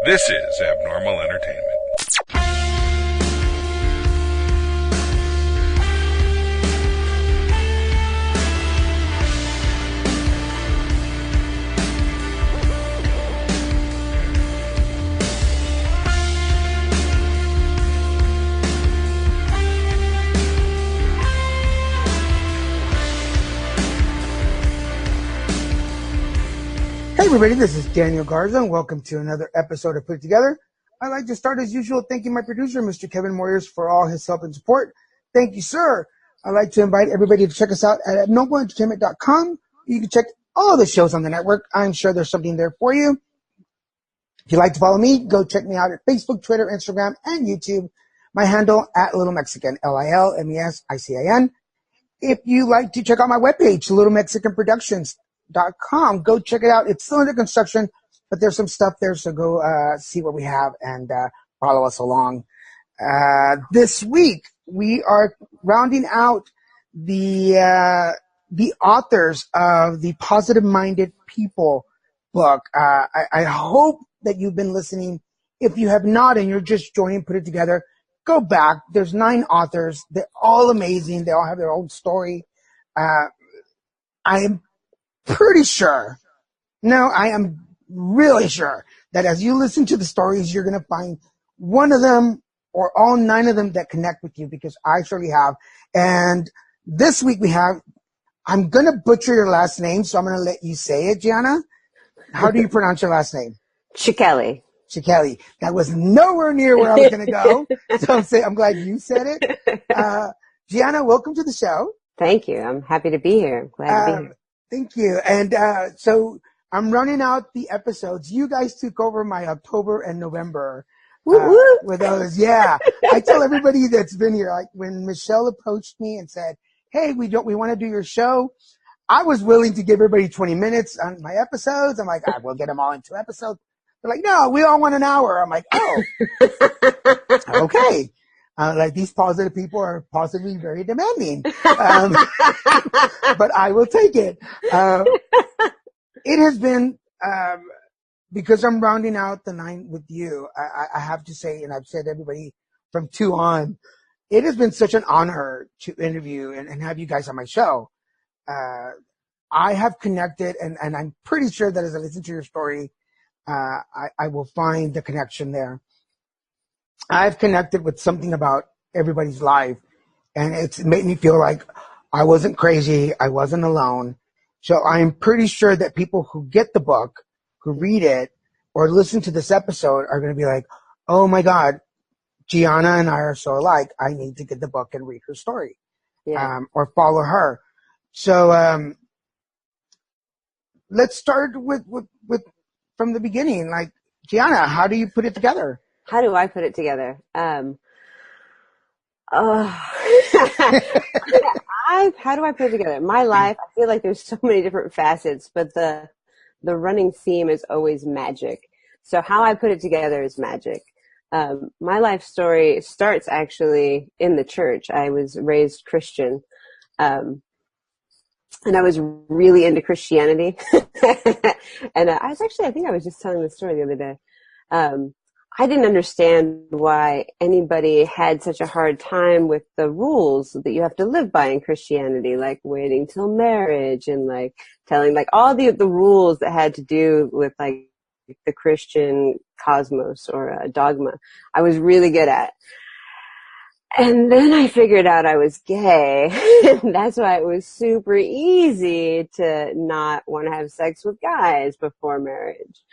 This is Abnormal Entertainment. Hey everybody, this is Daniel Garza, and welcome to another episode of Put It Together. I'd like to start as usual thanking my producer, Mr. Kevin Moyers, for all his help and support. Thank you, sir. I'd like to invite everybody to check us out at abnormalentertainment.com. You can check all the shows on the network. I'm sure there's something there for you. If you'd like to follow me, go check me out at Facebook, Twitter, Instagram, and YouTube. My handle at Little Mexican, LILMESICAN. If you like to check out my webpage, littlemexicanproductions.com. Go check it out. It's still under construction, but there's some stuff there, so go see what we have and follow us along. This week, we are rounding out the authors of the Positive Minded People book. I hope that you've been listening. If you have not and you're just joining Put It Together, go back. There's 9 authors. They're all amazing. They all have their own story. I am pretty sure, no, I am really sure that as you listen to the stories, you're going to find one of them or all 9 of them that connect with you, because I surely have. And this week we have, I'm going to butcher your last name, so I'm going to let you say it, Giana. How do you pronounce your last name? Cicchelli. Cicchelli. That was nowhere near where I was going to go. So I'm glad you said it. Giana, welcome to the show. Thank you. I'm happy to be here. Glad to be here. Thank you. And so I'm running out the episodes. You guys took over my October and November with those. Yeah. I tell everybody that's been here, like when Michelle approached me and said, hey, we want to do your show, I was willing to give everybody 20 minutes on my episodes. I'm like, we'll get them all in 2 episodes. They're like, no, we all want an hour. I'm like, oh, okay. Like these positive people are possibly very demanding. But I will take it. It has been, because I'm rounding out the 9 with you, I have to say, and I've said to everybody from 2 on, it has been such an honor to interview and have you guys on my show. I have connected, and I'm pretty sure that as I listen to your story, I will find the connection there. I've connected with something about everybody's life, and it's made me feel like I wasn't crazy. I wasn't alone. So I'm pretty sure that people who get the book, who read it, or listen to this episode are going to be like, oh my God, Giana and I are so alike. I need to get the book and read her story, or follow her. So let's start with from the beginning. Like, Giana, how do you put it together? How do I put it together? How do I put it together? My life, I feel like there's so many different facets, but the running theme is always magic. So how I put it together is magic. My life story starts actually in the church. I was raised Christian, and I was really into Christianity. And I think I was just telling the story the other day. I didn't understand why anybody had such a hard time with the rules that you have to live by in Christianity, like waiting till marriage and like telling like all the rules that had to do with like the Christian cosmos or dogma. I was really good at. And then I figured out I was gay, and that's why it was super easy to not want to have sex with guys before marriage.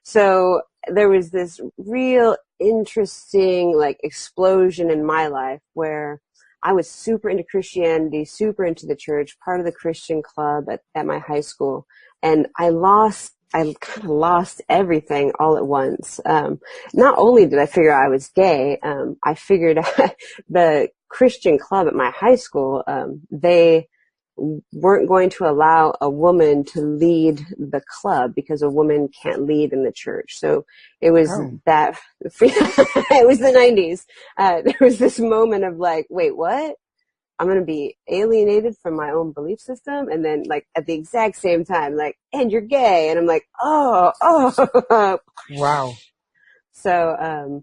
So there was this real interesting like explosion in my life where I was super into Christianity, super into the church, part of the Christian club at my high school. And I kind of lost everything all at once. Not only did I figure out I was gay, I figured out the Christian club at my high school, they weren't going to allow a woman to lead the club because a woman can't lead in the church. So it was that, it was the 90s. There was this moment of like, wait, what? I'm going to be alienated from my own belief system. And then like at the exact same time, like, and you're gay. And I'm like, oh, Wow. So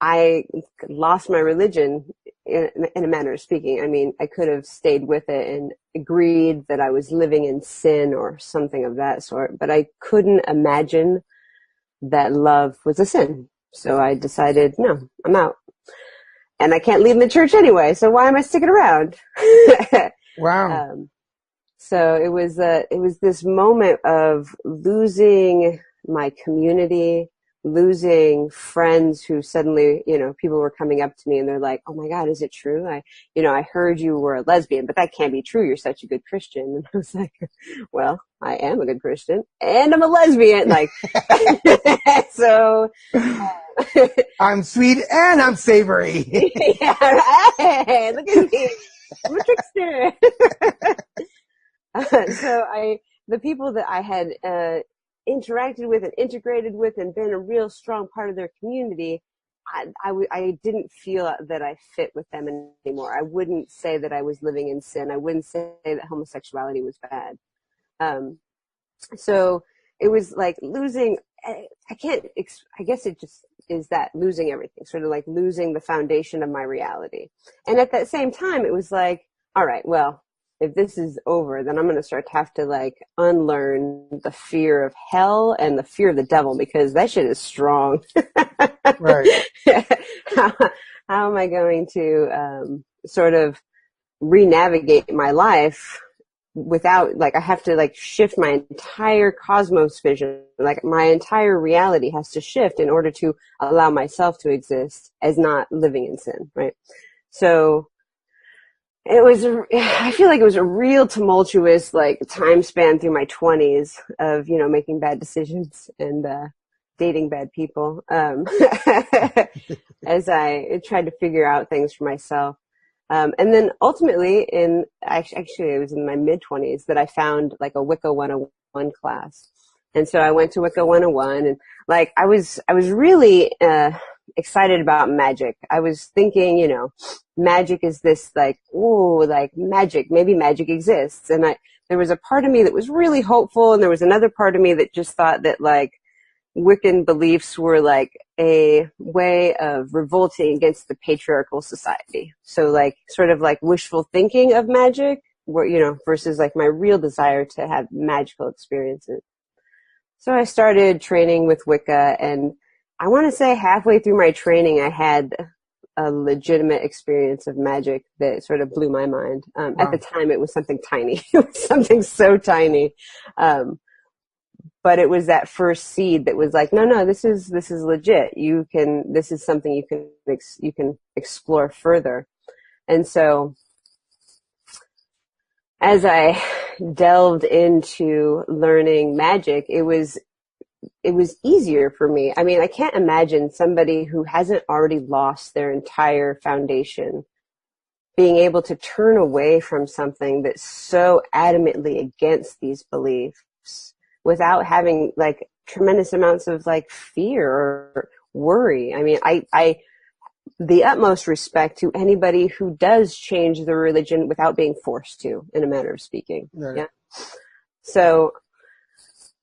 I lost my religion in a manner of speaking. I mean, I could have stayed with it and agreed that I was living in sin or something of that sort, but I couldn't imagine that love was a sin. So I decided, no, I'm out. And I can't leave the church anyway, so why am I sticking around? Wow. So it was this moment of losing my community, losing friends who suddenly, people were coming up to me and they're like, "Oh my God, is it true? I heard you were a lesbian, but that can't be true. You're such a good Christian." And I was like, "Well, I am a good Christian and I'm a lesbian." Like, so, I'm sweet and I'm savory. yeah, right. Look at me. I'm a trickster. So the people that I had interacted with and integrated with and been a real strong part of their community, I didn't feel that I fit with them anymore. I wouldn't say that I was living in sin. I wouldn't say that homosexuality was bad. So it was like losing, I guess it just is that losing everything, sort of like losing the foundation of my reality. And at that same time, it was like, all right, well, if this is over, then I'm going to have to like unlearn the fear of hell and the fear of the devil, because that shit is strong. Right. How am I going to sort of re-navigate my life without, like, I have to like shift my entire cosmos vision, like my entire reality has to shift in order to allow myself to exist as not living in sin, right? So I feel like it was a real tumultuous, like, time span through my 20s of, making bad decisions and dating bad people, as I tried to figure out things for myself. And then ultimately actually it was in my mid-20s that I found like a Wicca 101 class. And so I went to Wicca 101 and like I was really excited about magic. I was thinking, magic is this like, ooh, like magic, maybe magic exists. And there was a part of me that was really hopeful, and there was another part of me that just thought that like Wiccan beliefs were like a way of revolting against the patriarchal society. So like sort of like wishful thinking of magic, where, versus like my real desire to have magical experiences. So I started training with Wicca, and I want to say halfway through my training, I had a legitimate experience of magic that sort of blew my mind. Wow. At the time, it was something tiny. It was something so tiny. But it was that first seed that was like, no, this is legit. This is something you can explore further. And so as I delved into learning magic, it was easier for me. I mean, I can't imagine somebody who hasn't already lost their entire foundation being able to turn away from something that's so adamantly against these beliefs without having like tremendous amounts of like fear or worry. I mean, I the utmost respect to anybody who does change their religion without being forced to, in a manner of speaking. Right. Yeah. So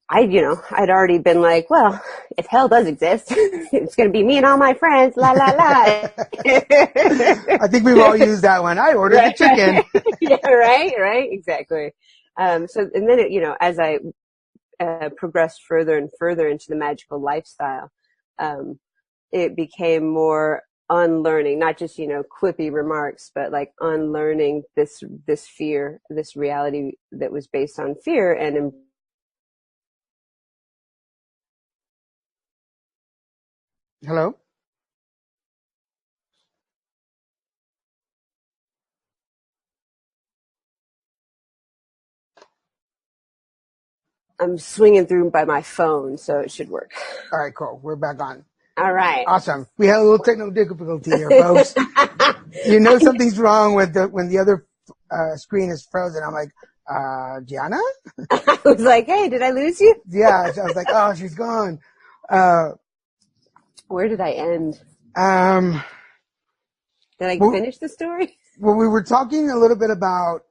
I'd already been like, well, if hell does exist, it's going to be me and all my friends, la, la, la. I think we've all used that one. I ordered the chicken. Yeah, right, exactly. So, and then, as I progressed further and further into the magical lifestyle, it became more unlearning, not just, quippy remarks, but like unlearning this fear, this reality that was based on fear, and Hello? I'm swinging through by my phone, so it should work. All right, cool. We're back on. All right. Awesome. We had a little technical difficulty here, folks. Something's wrong when the other screen is frozen. I'm like, Giana? I was like, hey, did I lose you? Yeah. I was like, oh, she's gone. Where did I end? Did I finish the story? Well, we were talking a little bit about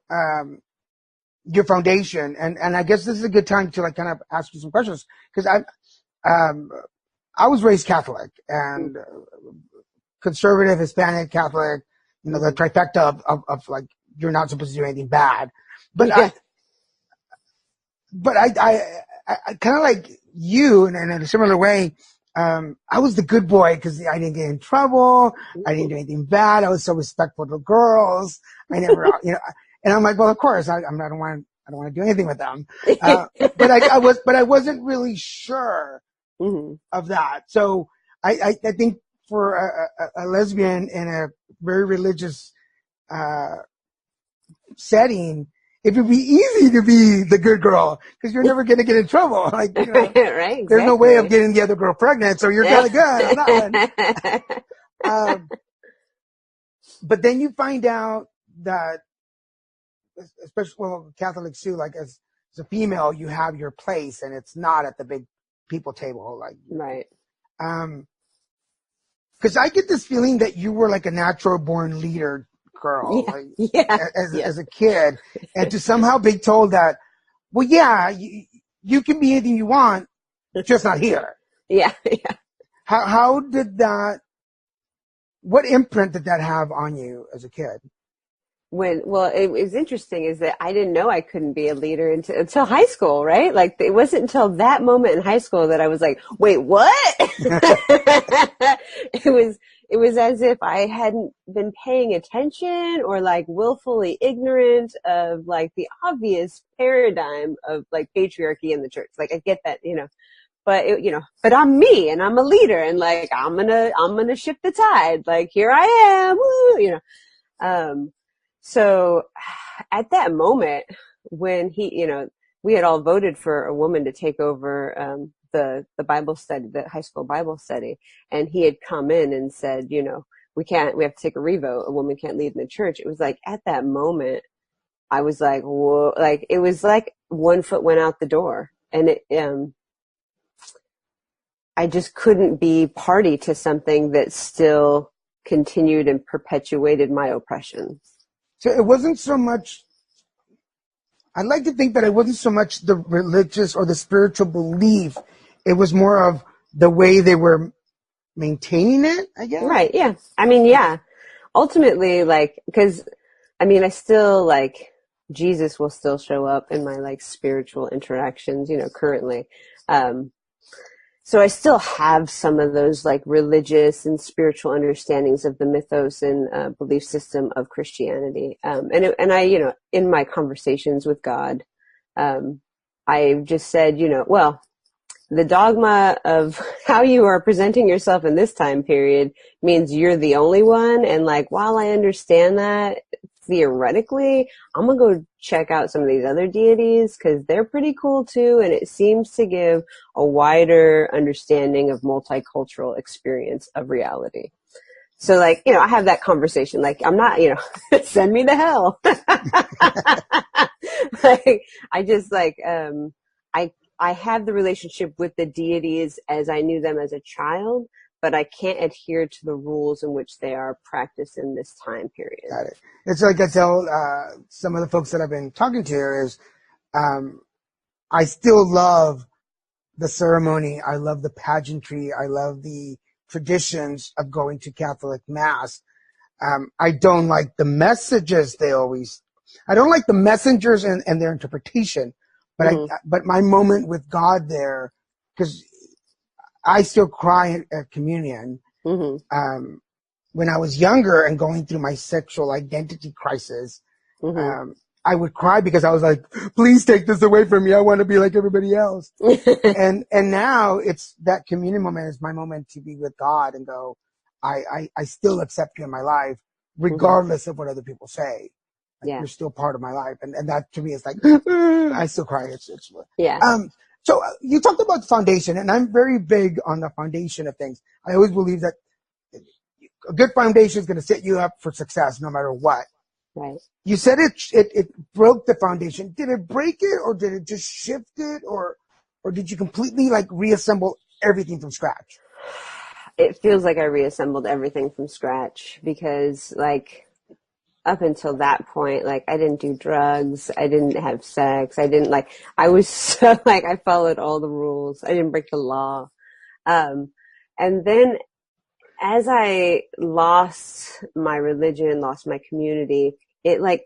your foundation, and I guess this is a good time to like kind of ask you some questions, because I was raised Catholic and conservative, Hispanic, Catholic, the trifecta of like, you're not supposed to do anything bad. But Yeah. I kind of like you, and in a similar way, I was the good boy because I didn't get in trouble. I didn't do anything bad. I was so respectful to girls. I never, and I'm like, well, of course, I don't want to do anything with them. But I wasn't really sure of that. So I think for a lesbian in a very religious, setting, it would be easy to be the good girl because you're never going to get in trouble. Like, Right, exactly. There's no way of getting the other girl pregnant, so you're kind of good on that one. But then you find out that, especially Catholics too, like as a female, you have your place, and it's not at the big people table, like right. Because I get this feeling that you were like a natural born leader girl, as a kid, and to somehow be told that, well, yeah, you can be anything you want, just not here. Yeah. How did that? What imprint did that have on you as a kid? It was interesting is that I didn't know I couldn't be a leader until high school, right? Like it wasn't until that moment in high school that I was like, wait, what? It was as if I hadn't been paying attention or like willfully ignorant of like the obvious paradigm of like patriarchy in the church. Like I get that, but but I'm me and I'm a leader and like, I'm gonna shift the tide. Like here I am, woo, So at that moment when we had all voted for a woman to take over, the Bible study, the high school Bible study. And he had come in and said, we have to take a revote. A woman can't lead in the church. It was like at that moment, I was like, whoa, like it was like one foot went out the door and I just couldn't be party to something that still continued and perpetuated my oppression. So it wasn't so much, I'd like to think that it wasn't so much the religious or the spiritual belief. It was more of the way they were maintaining it, I guess. Right. Yeah. I mean, yeah. Ultimately, because I still Jesus will still show up in my spiritual interactions, currently. So I still have some of those religious and spiritual understandings of the mythos and belief system of Christianity. And I, in my conversations with God, I just said, the dogma of how you are presenting yourself in this time period means you're the only one. And while I understand that theoretically, I'm going to go check out some of these other deities because they're pretty cool too. And it seems to give a wider understanding of multicultural experience of reality. So I have that conversation. I'm not, send me to hell. I have the relationship with the deities as I knew them as a child, but I can't adhere to the rules in which they are practiced in this time period. Got it. It's like I tell some of the folks that I've been talking to is I still love the ceremony. I love the pageantry. I love the traditions of going to Catholic Mass. I don't like the messages I don't like the messengers and their interpretation. But but my moment with God there, because I still cry at communion. When I was younger and going through my sexual identity crisis, I would cry because I was like, please take this away from me. I want to be like everybody else. and now it's that communion moment is my moment to be with God and go, I still accept you in my life, regardless of what other people say. You're still part of my life. And that to me is I still cry. It's So you talked about foundation, and I'm very big on the foundation of things. I always believe that a good foundation is going to set you up for success no matter what. Right. You said it broke the foundation. Did it break it, or did it just shift it, or did you completely reassemble everything from scratch? It feels like I reassembled everything from scratch because up until that point, I didn't do drugs. I didn't have sex. I didn't I was so I followed all the rules. I didn't break the law. And then as I lost my religion, lost my community, it like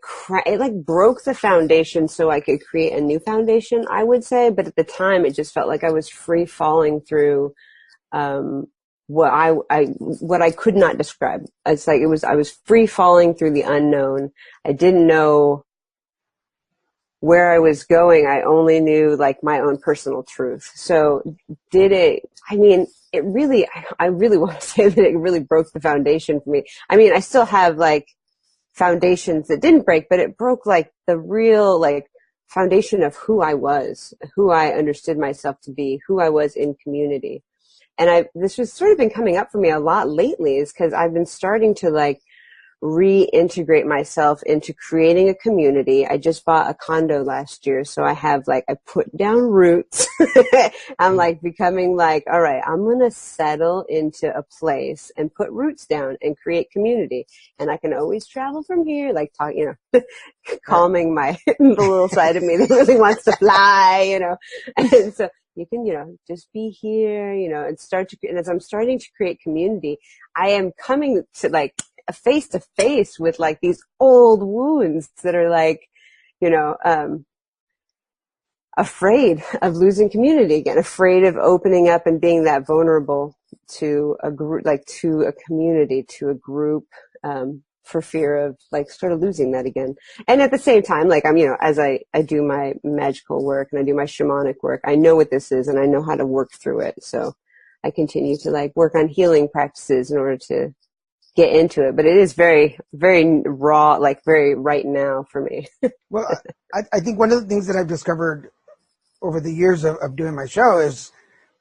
broke the foundation so I could create a new foundation, I would say. But at the time, it just felt like I was free falling through what I could not describe. It's like I was free falling through the unknown. I didn't know where I was going. I only knew like my own personal truth. So I really want to say that it really broke the foundation for me. I mean, I still have like foundations that didn't break, but it broke like the real like foundation of who I was, who I understood myself to be, who I was in community. And this has sort of been coming up for me a lot lately, is because I've been starting to like reintegrate myself into creating a community. I just bought a condo last year, so I put down roots. I'm like becoming like, all right, I'm going to settle into a place and put roots down and create community. And I can always travel from here, like calming the little side of me that really wants to fly, And so you can, just be here, and as I'm starting to create community, I am coming to like face to face with like these old wounds that are like, afraid of losing community again, afraid of opening up and being that vulnerable to a group, like to a community, to a group, for fear of like sort of losing that again. And at the same time, like I'm, as I do my magical work and I do my shamanic work, I know what this is and I know how to work through it. So I continue to like work on healing practices in order to get into it, but it is very, very raw, like very right now for me. Well, I think one of the things that I've discovered over the years of doing my show is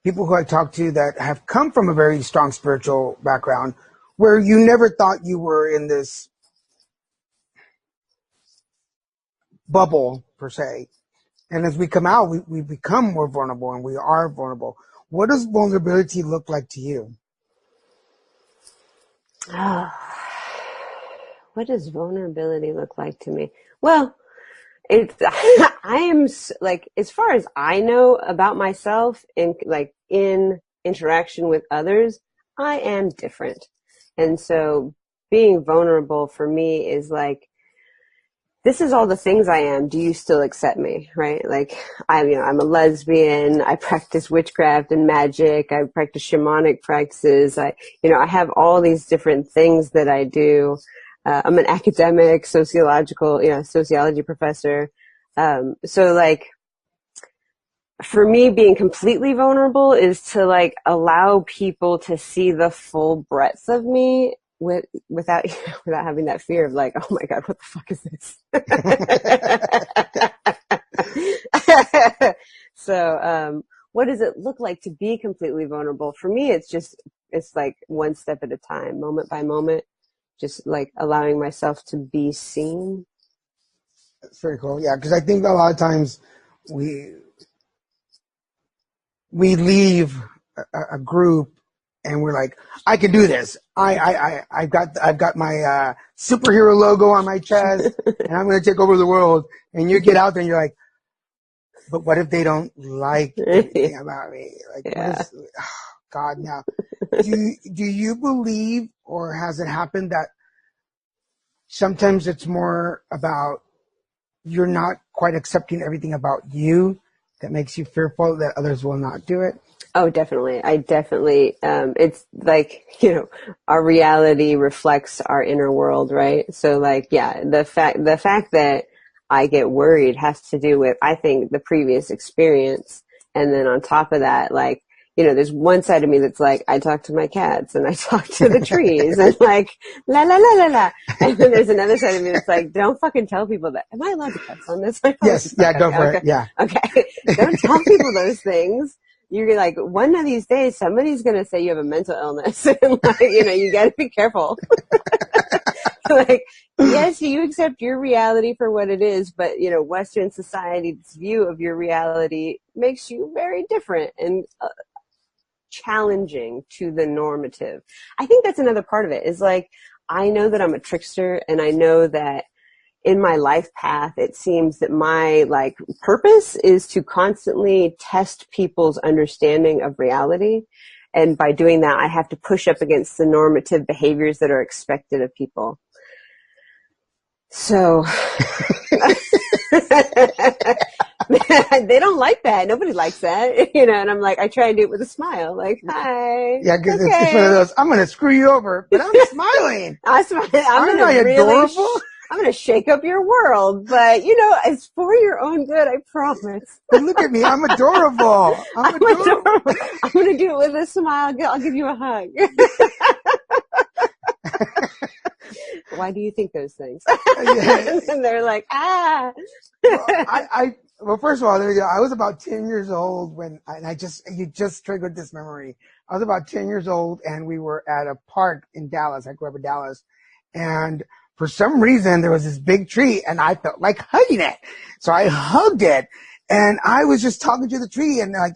people who I talk to that have come from a very strong spiritual background where you never thought you were in this bubble per se. And as we come out, we become more vulnerable and we are vulnerable. What does vulnerability look like to you? Oh, what does vulnerability look like to me? Well, I am like, as far as I know about myself in interaction with others, I am different. And so being vulnerable for me is like, this is all the things I am. Do you still accept me? Right? Like I'm a lesbian. I practice witchcraft and magic. I practice shamanic practices. I have all these different things that I do. I'm an academic, sociology professor. So like, for me, being completely vulnerable is to like allow people to see the full breadth of me without having that fear of like, oh my God, what the fuck is this? So, what does it look like to be completely vulnerable? For me, it's like one step at a time, moment by moment, just like allowing myself to be seen. That's very cool. Yeah. Cause I think a lot of times we leave a group and we're like, I can do this. I've got my superhero logo on my chest and I'm going to take over the world. And you get out there and you're like, but what if they don't like anything about me? Like, Yeah. God, now, do you believe, or has it happened that sometimes it's more about you're not quite accepting everything about you that makes you fearful that others will not do it? Oh, definitely. It's like, our reality reflects our inner world, right? So like, yeah, the fact that I get worried has to do with, I think, the previous experience. And then on top of that, like, there's one side of me that's like, I talk to my cats and I talk to the trees and like, la, la, la, la, la. And then there's another side of me that's like, don't fucking tell people that. Am I allowed to cuss on this? Yes. Yeah, go for it. Yeah. Okay. Don't tell people those things. You're like, one of these days, somebody's going to say you have a mental illness. And like, you got to be careful. Like, yes, you accept your reality for what it is, but, Western society's view of your reality makes you very different and challenging to the normative. I think that's another part of it is like, I know that I'm a trickster and I know that in my life path, it seems that my like purpose is to constantly test people's understanding of reality. And by doing that, I have to push up against the normative behaviors that are expected of people. So they don't like that. Nobody likes that, and I'm like, I try and do it with a smile, like, hi. Yeah, because okay. it's one of those, I'm going to screw you over, but I'm smiling. Aren't I adorable? I'm going to shake up your world, but it's for your own good, I promise. But look at me, I'm adorable. I'm adorable. I'm going to do it with a smile. I'll give you a hug. Why do you think those things? And they're like, ah. Well, first of all, there you go. I was about 10 years old you just triggered this memory. I was about 10 years old and we were at a park in Dallas. I grew up in Dallas. And for some reason there was this big tree and I felt like hugging it. So I hugged it and I was just talking to the tree and like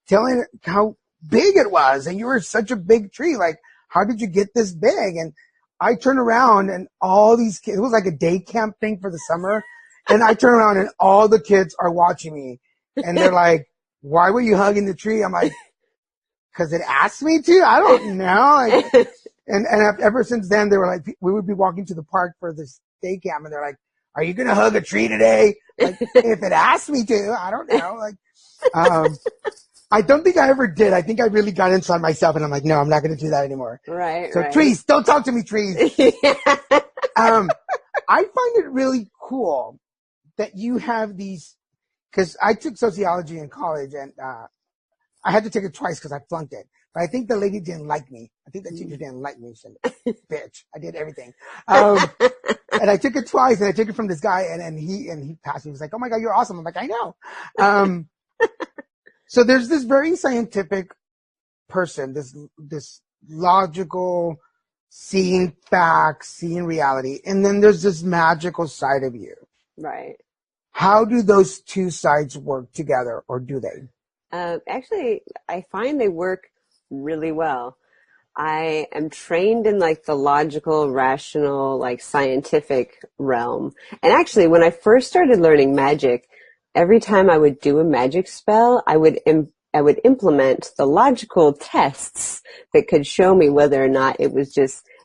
telling it how big it was. And you were such a big tree. Like, how did you get this big? And I turned around and all these kids, it was like a day camp thing for the summer. And I turn around and all the kids are watching me and they're like, why were you hugging the tree? I'm like, cause it asked me to. I don't know. Like, and ever since then they were like, we would be walking to the park for this day camp and they're like, are you going to hug a tree today? Like, if it asked me to, I don't know. Like, I don't think I ever did. I think I really got inside myself and I'm like, no, I'm not going to do that anymore. Right. So trees, don't talk to me, trees. I find it really cool that you have these, because I took sociology in college and I had to take it twice because I flunked it. But I think the lady didn't like me. I think the teacher didn't like me. She said, bitch, I did everything. And I took it twice and I took it from this guy and he passed me. He was like, oh my God, you're awesome. I'm like, I know. So there's this very scientific person, this logical, seeing facts, seeing reality. And then there's this magical side of you. Right. How do those two sides work together, or do they? Actually, I find they work really well. I am trained in like the logical, rational, like scientific realm. And actually, when I first started learning magic, every time I would do a magic spell, I would implement the logical tests that could show me whether or not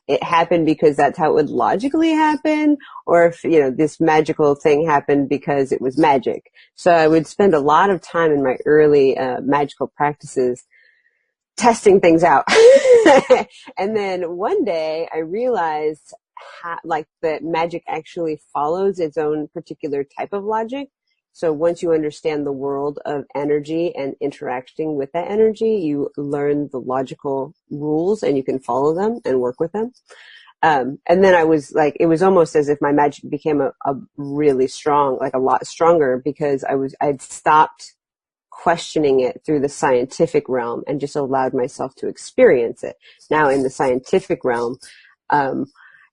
it happened because that's how it would logically happen, or if, this magical thing happened because it was magic. So I would spend a lot of time in my early magical practices testing things out. And then one day I realized that magic actually follows its own particular type of logic. So once you understand the world of energy and interacting with that energy, you learn the logical rules and you can follow them and work with them. And then I was like, it was almost as if my magic became a really strong, like a lot stronger, because I'd stopped questioning it through the scientific realm and just allowed myself to experience it. Now in the scientific realm,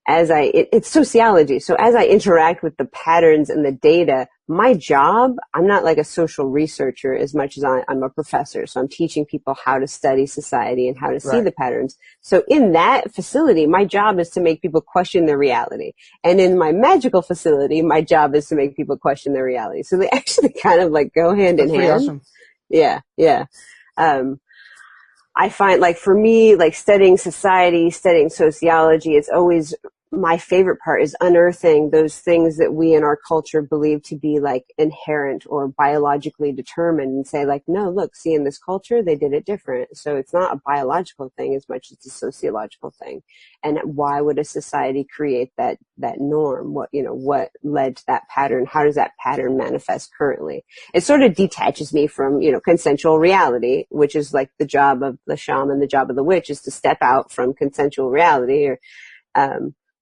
it's sociology. So as I interact with the patterns and the data, my job, I'm not like a social researcher as much as I'm a professor. So I'm teaching people how to study society and how to see the patterns. So in that facility, my job is to make people question their reality. And in my magical facility, my job is to make people question their reality. So they actually kind of like go hand in hand. That's pretty awesome. Yeah. Yeah. I find like for me, like studying society, studying sociology, it's always my favorite part is unearthing those things that we in our culture believe to be like inherent or biologically determined and say like, no, look, see in this culture, they did it different. So it's not a biological thing as much as a sociological thing. And why would a society create that norm? What led to that pattern? How does that pattern manifest currently? It sort of detaches me from, consensual reality, which is like the job of the shaman, the job of the witch is to step out from consensual reality or,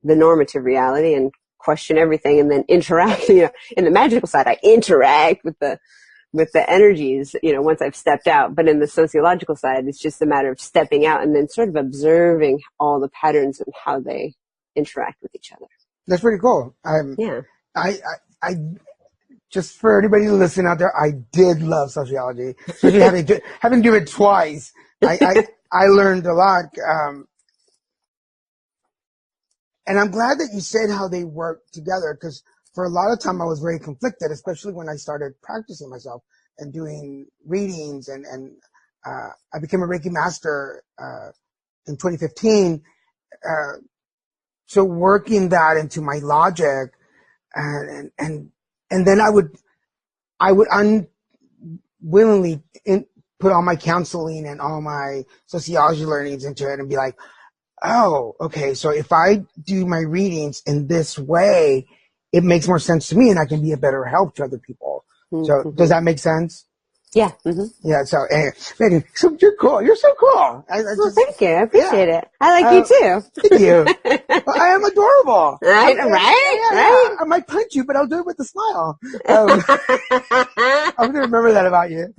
the normative reality and question everything and then interact, in the magical side, I interact with the energies, once I've stepped out. But in the sociological side, it's just a matter of stepping out and then sort of observing all the patterns and how they interact with each other. That's pretty cool. Yeah. I just for anybody listening out there, I did love sociology, especially having to do it twice. I learned a lot. And I'm glad that you said how they work together, because for a lot of time I was very conflicted, especially when I started practicing myself and doing readings and I became a Reiki master, in 2015. So working that into my logic, and then I would unwillingly put all my counseling and all my sociology learnings into it and be like, oh, okay, so if I do my readings in this way, it makes more sense to me and I can be a better help to other people. So does that make sense? Yeah. Yeah. So, Megan, so you're cool. You're so cool. Well, thank you. I appreciate it. I like you too. Thank you. Well, I am adorable. Right? I might punch you, but I'll do it with a smile. I'm going to remember that about you.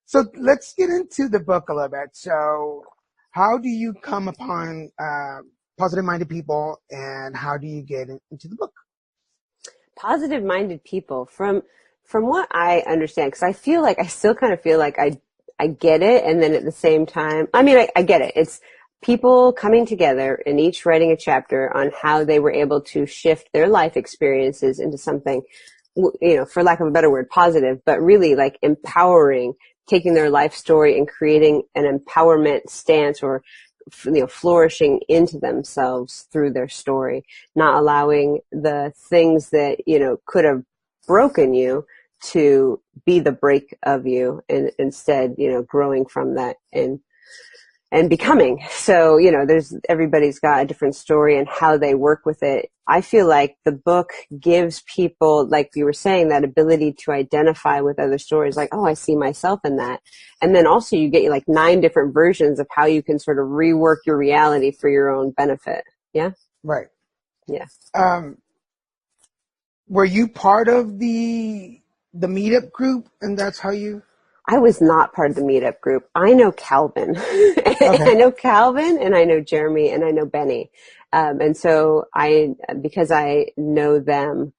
So let's get into the book a little bit. So how do you come upon positive-minded people, and how do you get into the book? Positive-minded people, from what I understand, because I still kind of feel like I get it, and then at the same time, I mean, I get it. It's people coming together and each writing a chapter on how they were able to shift their life experiences into something, for lack of a better word, positive, but really like empowering, taking their life story and creating an empowerment stance, or flourishing into themselves through their story, not allowing the things that could have broken you to be the break of you, and instead growing from that and becoming. So everybody's got a different story and how they work with it. I feel like the book gives people, like you were saying, that ability to identify with other stories, like, oh, I see myself in that. And then also you get like 9 different versions of how you can sort of rework your reality for your own benefit. Yeah. Right. Yeah. Were you part of the meetup group, and that's how you? I was not part of the meetup group. I know Calvin. Okay. I know Calvin, and I know Jeremy, and I know Benny. And so because I know them,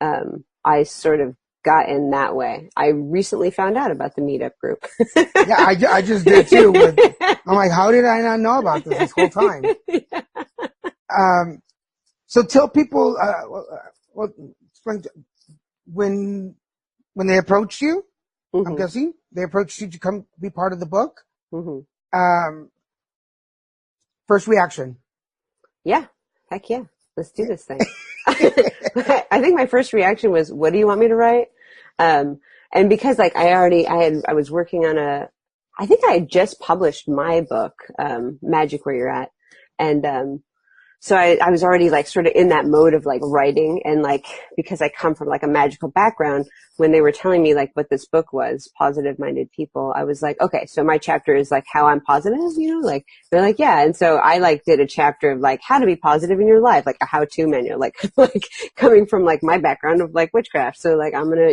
I sort of got in that way. I recently found out about the meetup group. Yeah, I just did too. I'm like, how did I not know about this whole time? So tell people, when they approached you, I'm guessing they approached you to come be part of the book. First reaction. Yeah. Heck yeah. Let's do this thing. I think my first reaction was, what do you want me to write? And because like I was working on I think I had just published my book, Magic Where You're At. And, so I was already like sort of in that mode of like writing, and like, because I come from like a magical background, when they were telling me like what this book was, Positive Minded People, I was like, okay, so my chapter is like how I'm positive, like they're like, yeah. And so I like did a chapter of like how to be positive in your life, like a how-to manual, like coming from like my background of like witchcraft. So like I'm gonna,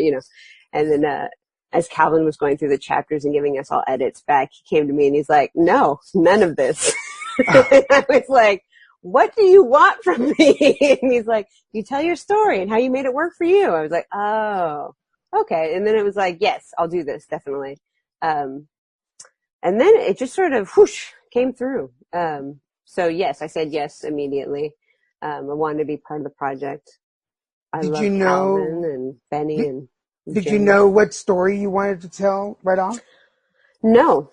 and then, as Calvin was going through the chapters and giving us all edits back, he came to me and he's like, no, none of this. And I was like, what do you want from me? And he's like, you tell your story and how you made it work for you. I was like, oh, okay. And then it was like, yes, I'll do this, definitely. And then it just sort of whoosh came through. So yes, I said yes immediately. I wanted to be part of the project. I love Calvin and Benny and Did Jenny. you know what story you wanted to tell right off? No.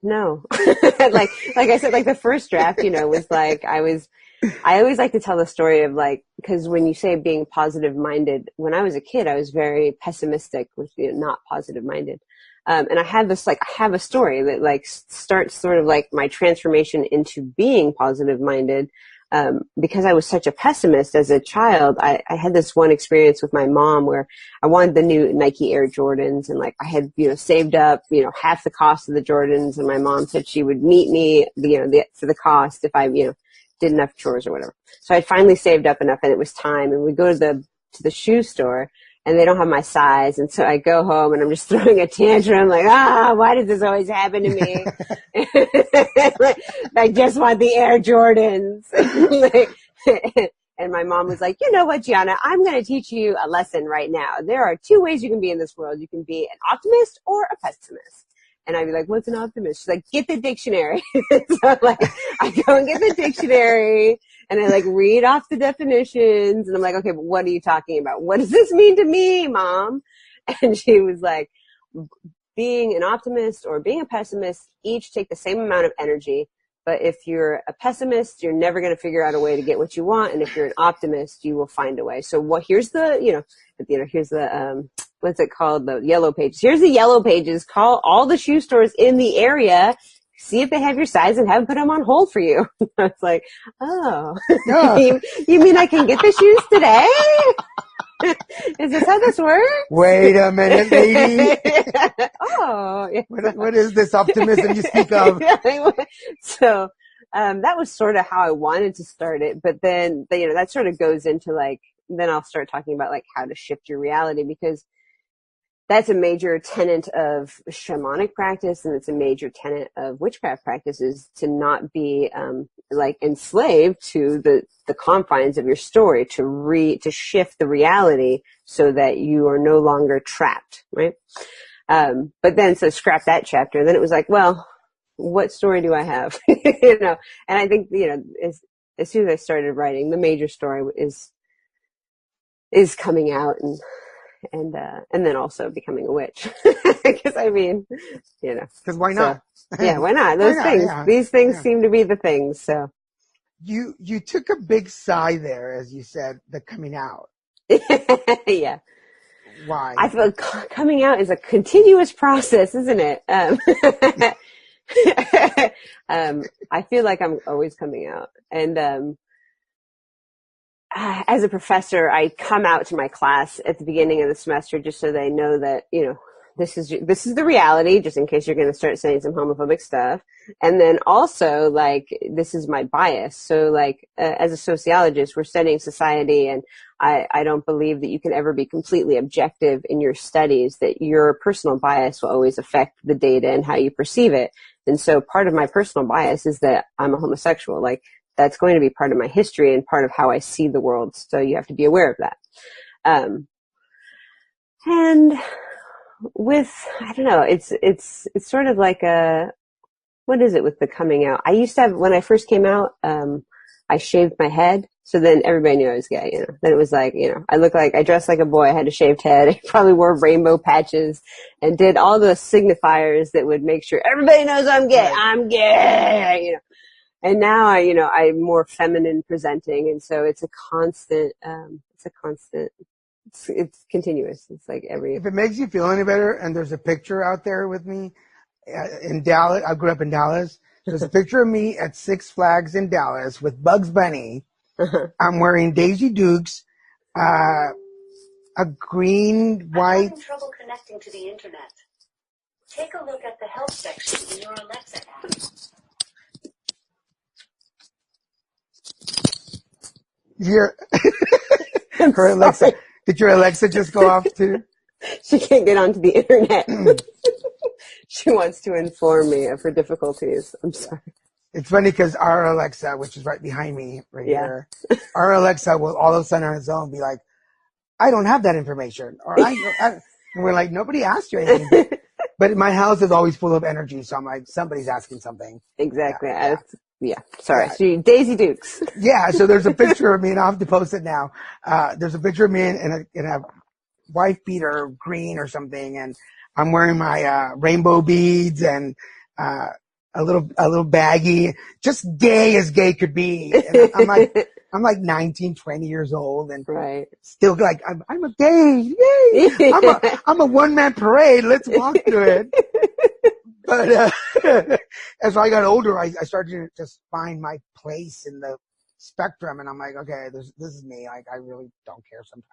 No. like I said, like the first draft, was like, I always like to tell the story of like, because when you say being positive minded, when I was a kid, I was very pessimistic with not positive minded. And I have a story that like starts sort of like my transformation into being positive minded. Because I was such a pessimist as a child, I had this one experience with my mom where I wanted the new Nike Air Jordans, and like I had, saved up, half the cost of the Jordans, and my mom said she would meet me, for the cost if I, did enough chores or whatever. So I finally saved up enough, and it was time, and we go to the shoe store, and they don't have my size. And so I go home and I'm just throwing a tantrum like, why does this always happen to me? I just want the Air Jordans. And my mom was like, you know what, Giana, I'm going to teach you a lesson right now. There are 2 ways you can be in this world. You can be an optimist or a pessimist. And I'd be like, what's an optimist? She's like, get the dictionary. So like, I go and get the dictionary and I like read off the definitions. And I'm like, okay, but what are you talking about? What does this mean to me, Mom? And she was like, being an optimist or being a pessimist each take the same amount of energy. But if you're a pessimist, you're never going to figure out a way to get what you want. And if you're an optimist, you will find a way. So here's the, here's the, what's it called? The yellow pages. Here's the yellow pages. Call all the shoe stores in the area. See if they have your size and have them put them on hold for you. I was like, oh, Yeah. you mean I can get the shoes today? Is this how this works? Wait a minute, lady. Oh, yeah. What is this optimism you speak of? So, that was sort of how I wanted to start it. But then, that sort of goes into like, then I'll start talking about like how to shift your reality, because that's a major tenet of shamanic practice, and it's a major tenet of witchcraft practice, is to not be like enslaved to the confines of your story, to shift the reality so that you are no longer trapped, right? But then, so scrap that chapter. Then it was like, well, what story do I have? And I think, as soon as I started writing, the major story is coming out, and then also becoming a witch. Because because why not? Yeah, why not? These things seem to be the things. So you took a big sigh there, as you said, the coming out. Yeah. Why? I feel coming out is a continuous process, isn't it? I feel like I'm always coming out, and as a professor, I come out to my class at the beginning of the semester just so they know that, this is the reality, just in case you're going to start saying some homophobic stuff. And then also, like, this is my bias. So, like, as a sociologist, we're studying society, and I don't believe that you can ever be completely objective in your studies, that your personal bias will always affect the data and how you perceive it. And so part of my personal bias is that I'm a homosexual. Like, that's going to be part of my history and part of how I see the world. So you have to be aware of that. And with, I don't know, it's sort of like what is it with the coming out? I used to have, when I first came out, I shaved my head. So then everybody knew I was gay, Then it was like, I dressed like a boy. I had a shaved head. I probably wore rainbow patches and did all the signifiers that would make sure everybody knows I'm gay. Right. I'm gay, And now I'm more feminine presenting. And so it's a constant, it's continuous. It's like If it makes you feel any better, and there's a picture out there with me in Dallas. I grew up in Dallas. There's a picture of me at Six Flags in Dallas with Bugs Bunny. I'm wearing Daisy Dukes, a green, white. I'm having trouble connecting to the internet. Take a look at the help section in your Alexa app. Her Alexa. Did your Alexa just go off too? She can't get onto the internet. She wants to inform me of her difficulties. I'm sorry. It's funny because our Alexa, which is right behind me here, our Alexa will all of a sudden on its own be like, I don't have that information. Or and we're like, nobody asked you anything. But my house is always full of energy, so I'm like, somebody's asking something. Exactly. Sorry. So Daisy Dukes. Yeah. So there's a picture of me, and I'll have to post it now. There's a picture of me in a wife beater, green or something, and I'm wearing my rainbow beads and a little baggy, just gay as gay could be. And I'm like 19, 20 years old, and still like I'm a gay. Yay! I'm a one-man parade. Let's walk through it. But as I got older, I started to just find my place in the spectrum, and I'm like, okay, this is me. Like, I really don't care sometimes.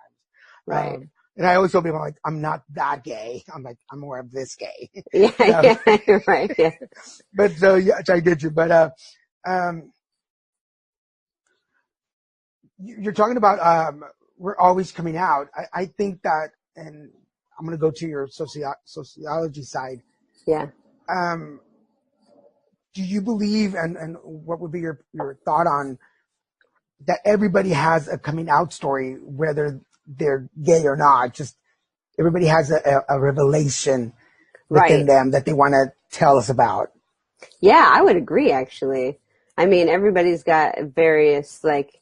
Right. And I always tell people, like, I'm not that gay. I'm like, I'm more of this gay. Yeah, right. Yeah. But so I get you. But you're talking about we're always coming out. I think that, and I'm going to go to your sociology side. Yeah. Do you believe, and what would be your thought on that everybody has a coming out story, whether they're gay or not? Just everybody has a revelation within them that they want to tell us about. Yeah, I would agree, actually. I mean, everybody's got various, like,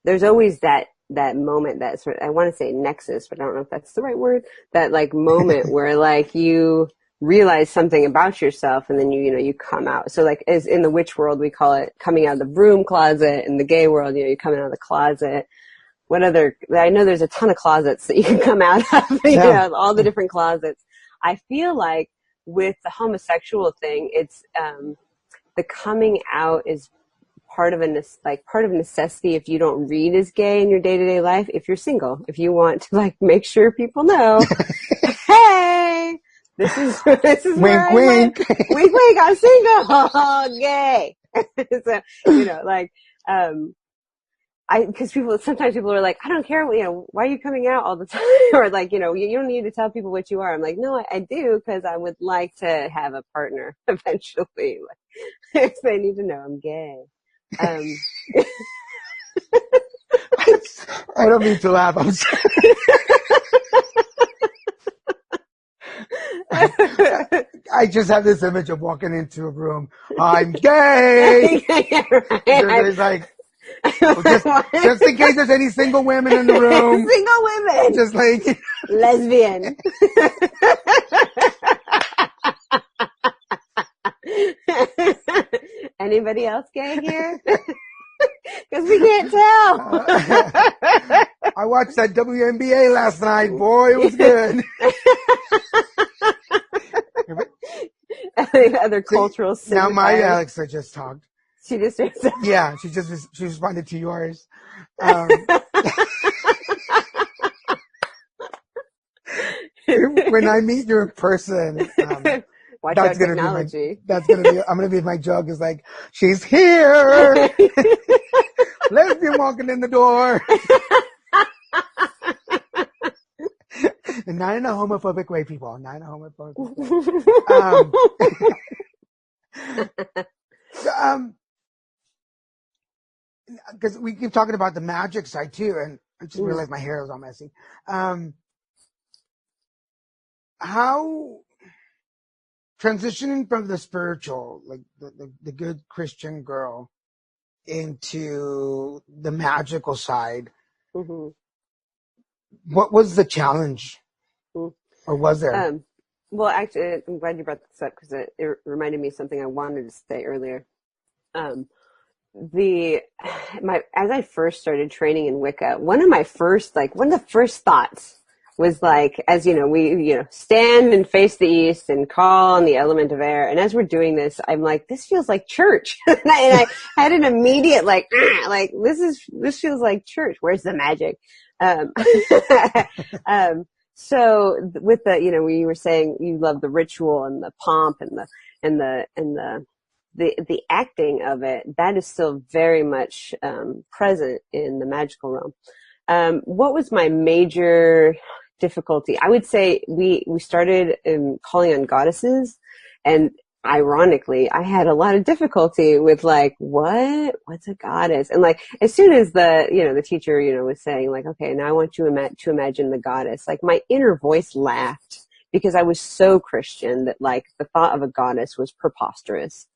there's always that moment, I want to say nexus, but I don't know if that's the right word, that like moment where like you realize something about yourself, and then you come out. So like, as in the witch world, we call it coming out of the broom closet. In the gay world, you're coming out of the closet. What other, I know there's a ton of closets that you can come out of, all the different closets. I feel like with the homosexual thing, it's, the coming out is part of necessity if you don't read as gay in your day-to-day life. If you're single, if you want to like make sure people know, hey, this is wink, wink, wink, wink, I'm single, gay. So, because sometimes people are like, I don't care, why are you coming out all the time? Or like, you don't need to tell people what you are. I'm like, no, I do, because I would like to have a partner eventually. Like, if they need to know I'm gay. I don't mean to laugh. I'm sorry. I just have this image of walking into a room. I'm gay. Right. There's like, just in case there's any single women in the room. Single women. Just like lesbian. Anybody else gay here? Because we can't tell. I watched that WNBA last night. Boy, it was good. Other cultural now my Alexa just talked. She just yeah, she responded to yours. When I meet you in person, watch that's out gonna technology. I'm gonna be my joke is like, she's here. Lesbian walking in the door. And not in a homophobic way, people. Not in a homophobic way. Because we keep talking about the magic side too, and I just realized my hair was all messy. How transitioning from the spiritual, like the good Christian girl, into the magical side, what was the challenge? Or was there? Well, actually, I'm glad you brought this up because it reminded me of something I wanted to say earlier. As I first started training in Wicca, one of the first thoughts was like, as we stand and face the east and call on the element of air. And as we're doing this, I'm like, this feels like church. And I had an immediate this feels like church. Where's the magic? So with the, when you were saying you love the ritual and the pomp and the acting of it, that is still very much present in the magical realm. What was my major difficulty? I would say we started calling on goddesses, and ironically, I had a lot of difficulty with like, what's a goddess? And like, as soon as the teacher, was saying like, okay, now I want you to imagine the goddess, like my inner voice laughed because I was so Christian that like the thought of a goddess was preposterous.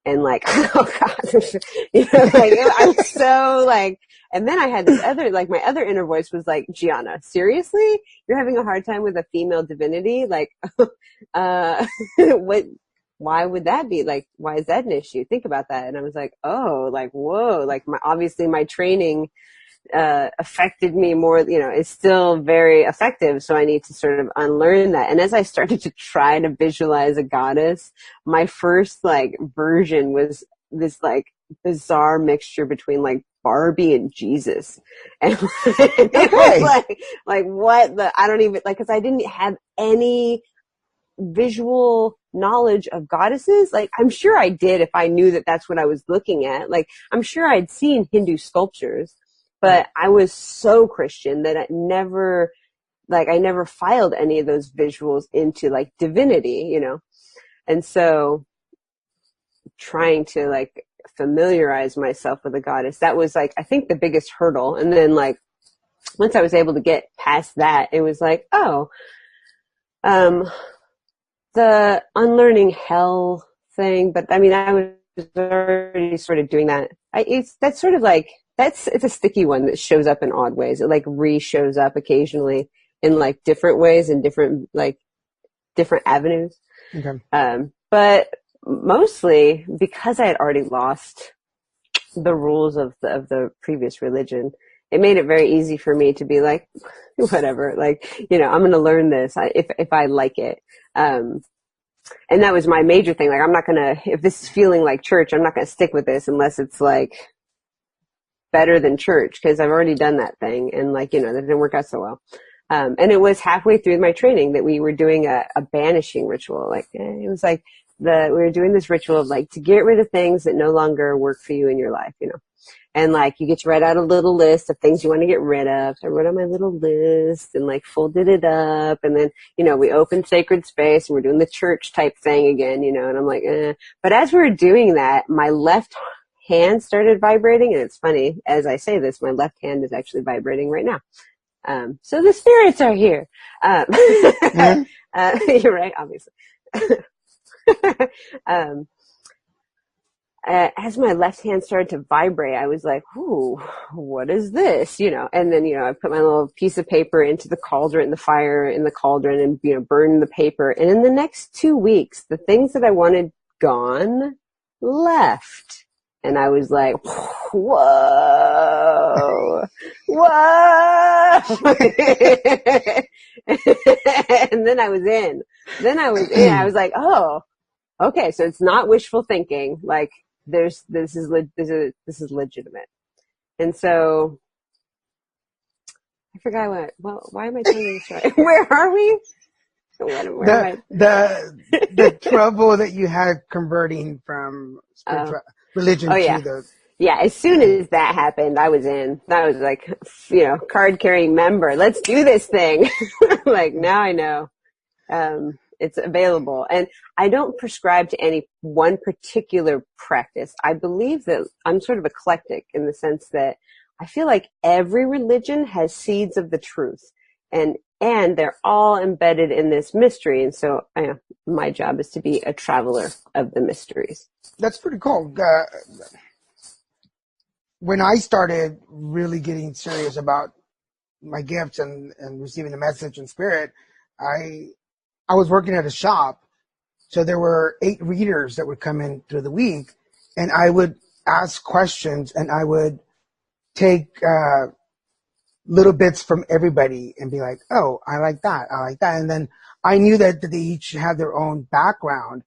And like, oh God, I was so like, and then I had this other, like my other inner voice was like, Giana, seriously? You're having a hard time with a female divinity? Like, why would that be? Like, why is that an issue? Think about that. And I was like, oh, like, whoa, like obviously my training, affected me more, is still very effective. So I need to sort of unlearn that. And as I started to try to visualize a goddess, my first like version was this like bizarre mixture between like Barbie and Jesus. And it was like what I don't even like, cause I didn't have any visual knowledge of goddesses. Like I'm sure I did if I knew that that's what I was looking at. Like I'm sure I'd seen Hindu sculptures, but I was so Christian that I never filed any of those visuals into like divinity, And so trying to like familiarize myself with a goddess, that was like, I think the biggest hurdle. And then like, once I was able to get past that, it was like, the unlearning hell thing. But I mean, I was already sort of doing that. It's a sticky one that shows up in odd ways. It like shows up occasionally in like different ways and different avenues. Okay. But mostly because I had already lost the rules of the previous religion, it made it very easy for me to be like, whatever, like, I'm going to learn this if I like it. And that was my major thing. Like, I'm not going to, if this is feeling like church, I'm not going to stick with this unless it's like better than church, because I've already done that thing. And like, that didn't work out so well. And it was halfway through my training that we were doing a banishing ritual. Like, it was like we were doing this ritual of like to get rid of things that no longer work for you in your life, And like you get to write out a little list of things you want to get rid of. So I wrote on my little list and like folded it up. And then, we opened sacred space and we're doing the church type thing again, and I'm like, eh. But as we were doing that, my left hand started vibrating. And it's funny, as I say this, my left hand is actually vibrating right now. So the spirits are here. Mm-hmm. You're right, obviously. As my left hand started to vibrate, I was like, ooh, what is this? And then, I put my little piece of paper into the cauldron, the fire in the cauldron and, burned the paper. And in the next 2 weeks, the things that I wanted gone left. And I was like, whoa, whoa. And then I was in. I was like, oh, okay. So it's not wishful thinking. Like this is legitimate. And so I forgot why am I telling you this story? Where are we? Where am I? The trouble that you had converting from religion to the... Yeah, as soon as that happened, I was in. I was like, card-carrying member. Let's do this thing. Like, now I know. It's available. And I don't prescribe to any one particular practice. I believe that I'm sort of eclectic in the sense that I feel like every religion has seeds of the truth. And they're all embedded in this mystery. And so my job is to be a traveler of the mysteries. That's pretty cool. When I started really getting serious about my gifts and receiving the message in spirit, I was working at a shop. So there were 8 readers that would come in through the week, and I would ask questions and I would take little bits from everybody and be like, oh, I like that. And then I knew that they each had their own background.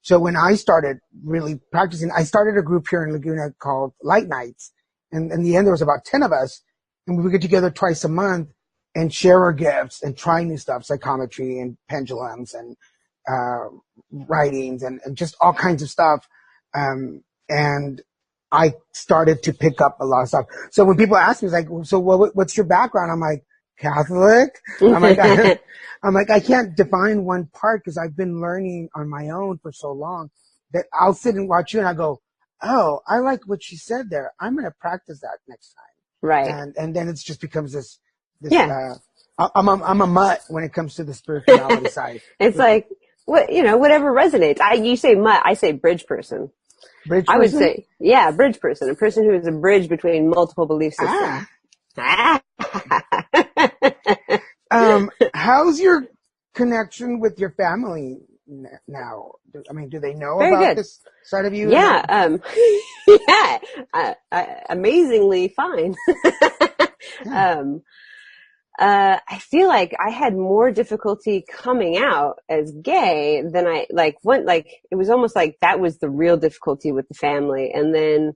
So when I started really practicing, I started a group here in Laguna called Light Nights. And in the end, there was about 10 of us, and we would get together twice a month and share our gifts and try new stuff, psychometry and pendulums and writings and just all kinds of stuff. And I started to pick up a lot of stuff. So when people ask me, like, so what's your background? I'm like, Catholic. I'm like, I can't define one part because I've been learning on my own for so long that I'll sit and watch you and I go, oh, I like what she said there. I'm going to practice that next time. Right. And then it just becomes this I'm a mutt when it comes to the spirituality side. It's like, whatever resonates. You say mutt, I say bridge person. Bridge person? I would say, bridge person. A person who is a bridge between multiple belief systems. How's your connection with your family now? I mean, do they know Very about good. this side of you? Yeah. Amazingly fine. I feel like I had more difficulty coming out as gay than it was almost like that was the real difficulty with the family. And then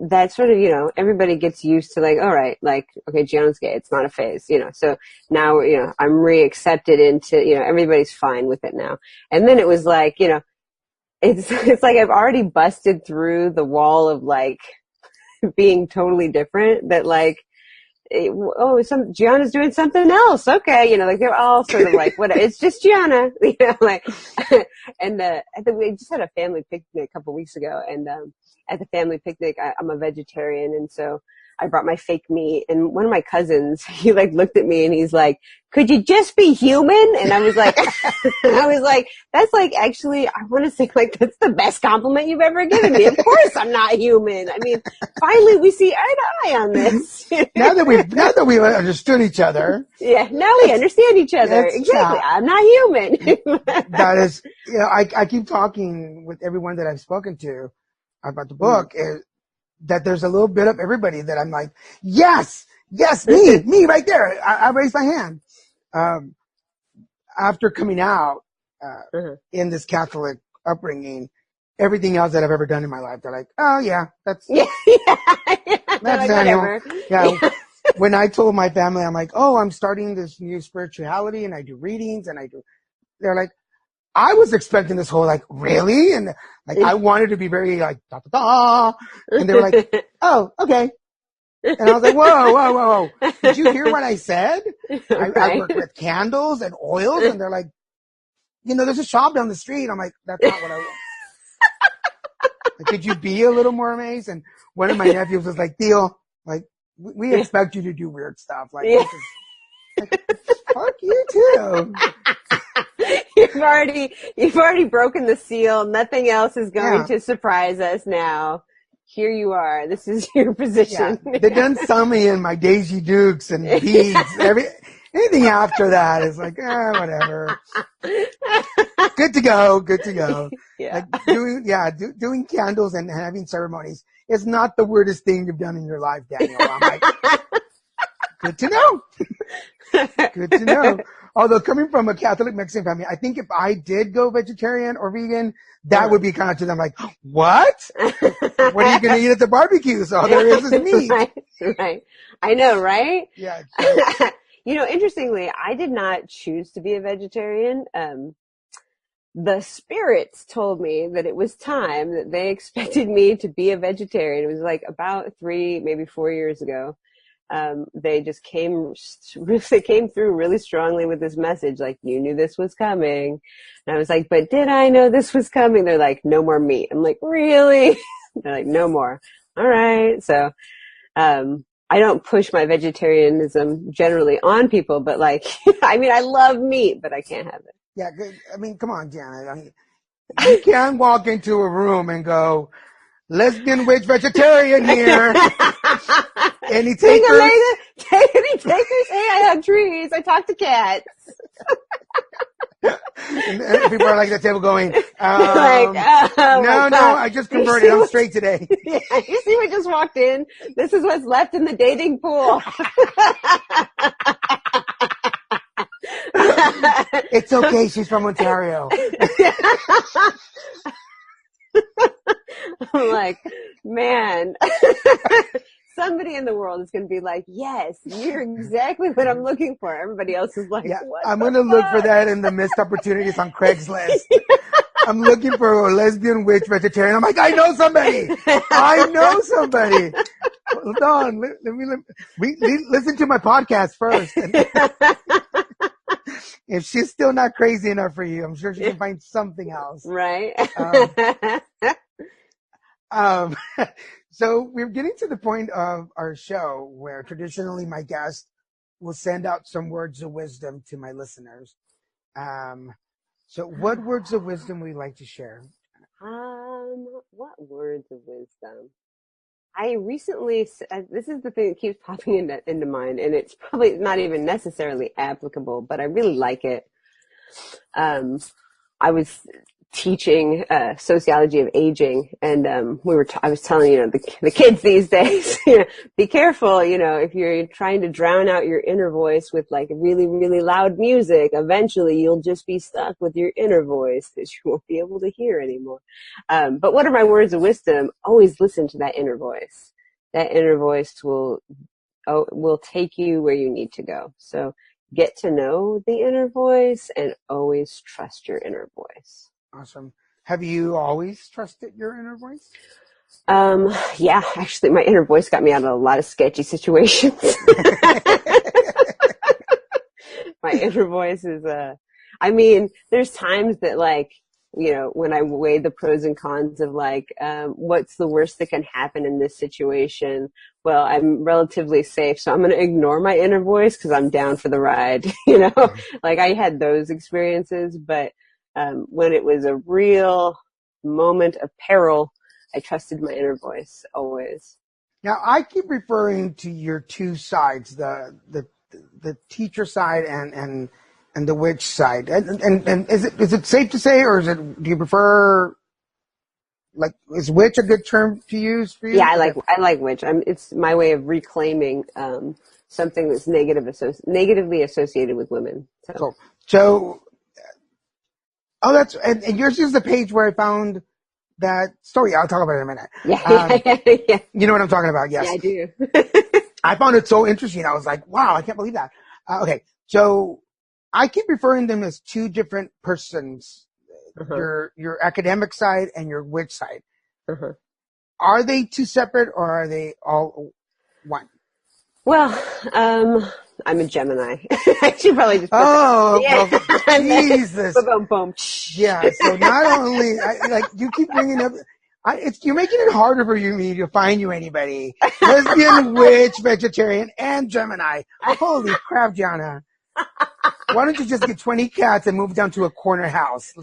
that sort of, everybody gets used to like, all right, like, okay, Giana's gay. It's not a phase, so now, I'm reaccepted into, everybody's fine with it now. And then it was like, it's like I've already busted through the wall of like being totally different that like, Giana's doing something else. Okay. Like they're all sort of like, what, it's just Giana, like, and, we just had a family picnic a couple weeks ago. And, at the family picnic, I'm a vegetarian. And so, I brought my fake meat, and one of my cousins, he like looked at me and he's like, could you just be human? And I was like, that's like, actually, I want to say like, that's the best compliment you've ever given me. Of course I'm not human. I mean, finally we see eye to eye on this. Now that we've understood each other. Yeah. Now we understand each other. Exactly. I'm not human. That is, I keep talking with everyone that I've spoken to about the book is that there's a little bit of everybody that I'm like, yes, me right there. I raised my hand. After coming out in this Catholic upbringing, everything else that I've ever done in my life, they're like, oh yeah, that's that's like, Daniel. Yeah. When I told my family, I'm like, oh, I'm starting this new spirituality and I do readings and they're like, I was expecting this whole like, really? And like, I wanted to be very like, da, da, da. And they were like, oh, okay. And I was like, whoa. Did you hear what I said? I work with candles and oils. And they're like, there's a shop down the street. I'm like, that's not what I want. Like, could you be a little more amazed? And one of my nephews was like, Theo, like, we expect you to do weird stuff. Like, fuck you too. You've already broken the seal. Nothing else is going to surprise us now. Here you are. This is your position. Yeah. They done saw me in my Daisy Dukes and beads. Anything after that is like, whatever. Good to go. Yeah. Like doing candles and having ceremonies is not the weirdest thing you've done in your life, Daniel. I'm like, good to know. Good to know. Although coming from a Catholic Mexican family, I think if I did go vegetarian or vegan, that would be kind of to them like, what? What are you going to eat at the barbecue? So all there is meat. Right. I know, right? Yeah. Interestingly, I did not choose to be a vegetarian. The spirits told me that it was time, that they expected me to be a vegetarian. It was like about 3, maybe 4 years ago. They just came through really strongly with this message, like, you knew this was coming. And I was like, but did I know this was coming? They're like, no more meat. I'm like, really? They're like, no more. All right. So, I don't push my vegetarianism generally on people, but like, I mean, I love meat, but I can't have it. Yeah. I mean, come on, Giana. You can't walk into a room and go, lesbian, witch, vegetarian here. Any takers? Any takers? Hey, I hug trees. I talk to cats. And people are like at the table going, no, I just converted. I'm straight today. Yeah, you see what just walked in? This is what's left in the dating pool. It's okay. She's from Ontario. I'm like, man, somebody in the world is going to be like, yes, you're exactly what I'm looking for. Everybody else is like, what I'm going to look for that in the missed opportunities on Craigslist. I'm looking for a lesbian, witch, vegetarian. I'm like, I know somebody. Hold on. Let me listen to my podcast first. If she's still not crazy enough for you, I'm sure she can find something else. Right. So we're getting to the point of our show where traditionally my guest will send out some words of wisdom to my listeners. So what words of wisdom would you like to share? What words of wisdom? I recently, this is the thing that keeps popping into mind, and it's probably not even necessarily applicable, but I really like it. I was teaching sociology of aging, and I was telling the kids these days, be careful, if you're trying to drown out your inner voice with like really, really loud music, eventually you'll just be stuck with your inner voice because you won't be able to hear anymore. But what are my words of wisdom? Always listen to that inner voice. That inner voice will take you where you need to go. So get to know the inner voice and always trust your inner voice. Awesome. Have you always trusted your inner voice? Yeah, actually my inner voice got me out of a lot of sketchy situations. My inner voice is, there's times that like, when I weigh the pros and cons of like, what's the worst that can happen in this situation? Well, I'm relatively safe, so I'm going to ignore my inner voice because I'm down for the ride. Like I had those experiences, but when it was a real moment of peril, I trusted my inner voice always. Now, I keep referring to your two sides, the teacher side and the witch side. And is it safe to say, or do you prefer, like, is witch a good term to use for you? Yeah, I like witch. It's my way of reclaiming something that's negatively associated with women. Cool. So, and yours is the page where I found that story. I'll talk about it in a minute. Yeah. You know what I'm talking about? Yes. Yeah, I do. I found it so interesting. I was like, wow, I can't believe that. Okay. So I keep referring them as two different persons, your academic side and your witch side. Are they two separate, or are they all one? Well, I'm a Gemini. I should probably just well, Jesus. Boom, boom. Yeah, so not only, you keep bringing up, you're making it harder for me to find you anybody. Lesbian, witch, vegetarian, and Gemini. Holy crap, Giana. Why don't you just get 20 cats and move down to a corner house?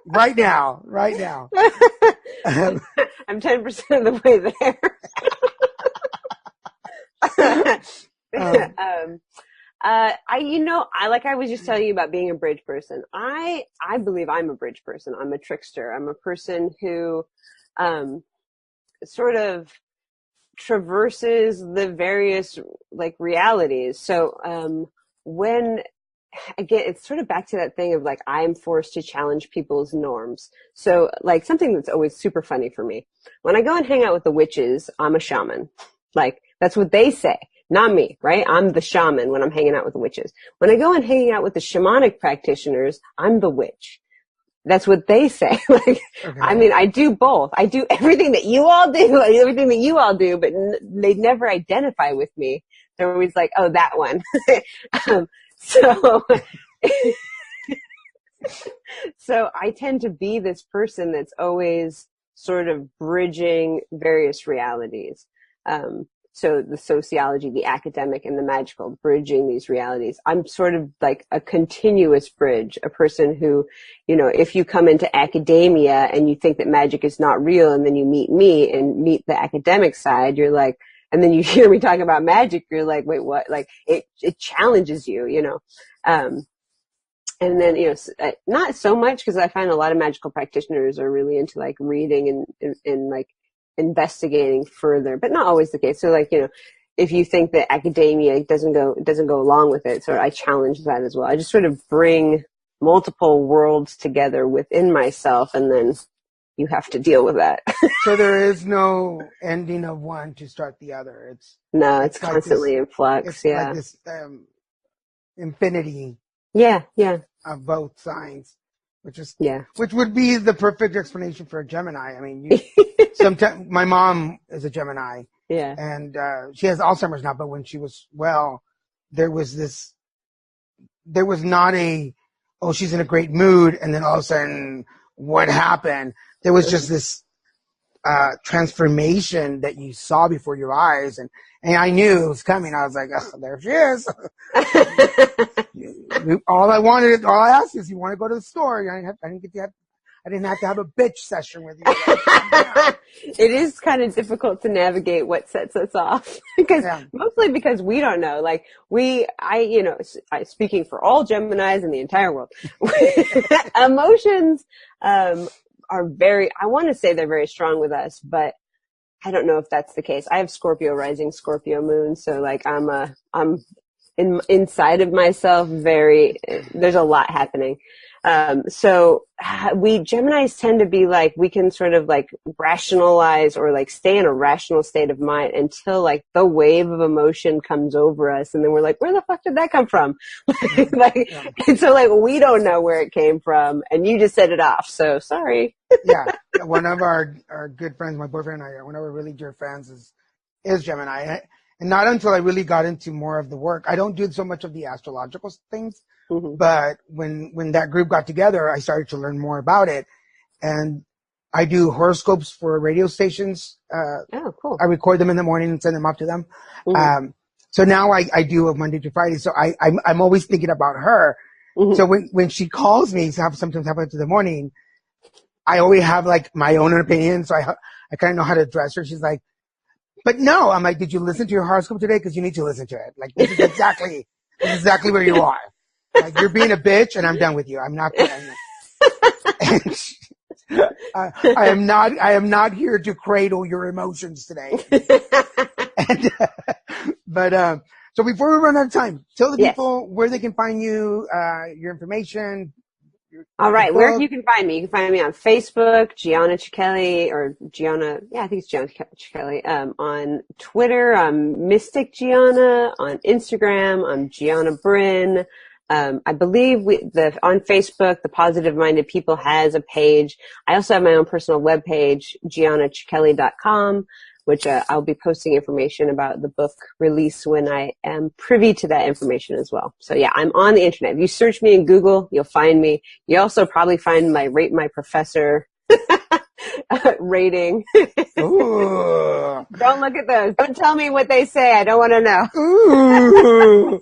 Right now. I'm 10% of the way there. I was just telling you about being a bridge person. I believe I'm a bridge person. I'm a trickster. I'm a person who, sort of traverses the various like realities. So, again, it's sort of back to that thing of like, I'm forced to challenge people's norms. So like something that's always super funny for me. When I go and hang out with the witches, I'm a shaman. Like that's what they say, not me, right? I'm the shaman when I'm hanging out with the witches. When I go and hang out with the shamanic practitioners, I'm the witch. That's what they say. Okay. I mean, I do both. I do everything that you all do, but they never identify with me. They're always like, oh, that one. So I tend to be this person that's always sort of bridging various realities. So the sociology, the academic, and the magical, bridging these realities. I'm sort of like a continuous bridge, a person who, if you come into academia and you think that magic is not real, and then you meet me and meet the academic side, you're like, and then you hear me talking about magic, you're like, wait, what? Like it challenges you, and then, not so much, because I find a lot of magical practitioners are really into like reading and like investigating further, but not always the case. So like, if you think that academia doesn't go along with it, so I challenge that as well. I just sort of bring multiple worlds together within myself, and then you have to deal with that. So there is no ending of one to start the other. It's constantly in flux. It's yeah. like this infinity. Yeah. Of both signs, which would be the perfect explanation for a Gemini. I mean, sometimes my mom is a Gemini. Yeah. And she has Alzheimer's now, but when she was well, there was not she's in a great mood, and then all of a sudden, what happened? There was just this transformation that you saw before your eyes, and I knew it was coming. I was like, oh, there she is. all I asked is, you want to go to the store? I didn't have to have a bitch session with you. It is kind of difficult to navigate what sets us off, mostly because we don't know. Like speaking for all Geminis in the entire world, emotions are I want to say they're very strong with us, but I don't know if that's the case. I have Scorpio rising, Scorpio moon, so like I'm inside of myself there's a lot happening. So we Geminis tend to be like, we can sort of like rationalize or like stay in a rational state of mind until like the wave of emotion comes over us. And then we're like, where the fuck did that come from? And so like, we don't know where it came from, and you just set it off. So sorry. Yeah. One of our good friends, my boyfriend and I, one of our really dear friends is Gemini. And not until I really got into more of the work. I don't do so much of the astrological things, Mm-hmm. but when that group got together, I started to learn more about it. And I do horoscopes for radio stations. Oh, cool. I record them in the morning and send them up to them. Mm-hmm. So now I do a Monday to Friday. So I'm always thinking about her. Mm-hmm. So when she calls me, sometimes happens in the morning, I always have like my own opinion. So I kind of know how to address her. She's like, but no, I'm like, did you listen to your horoscope today? Cause you need to listen to it. Like, this is exactly where you are. Like, you're being a bitch and I'm done with you. I'm not gonna. I am not here to cradle your emotions today. But so before we run out of time, tell the people where they can find you, your information. All right, where you can find me? You can find me on Facebook, Giana Cicchelli, or Giana. Yeah, I think it's Giana Cicchelli. On Twitter, I'm Mystic Giana. On Instagram, I'm Giana Bryn. I believe on Facebook, the Positive Minded People has a page. I also have my own personal webpage, GianaCicchelli.com, which I'll be posting information about the book release when I am privy to that information as well. So yeah, I'm on the internet. If you search me in Google, you'll find me. You also probably find my Rate My Professor rating. Ooh. Don't look at those. Don't tell me what they say. I don't want to know. Ooh.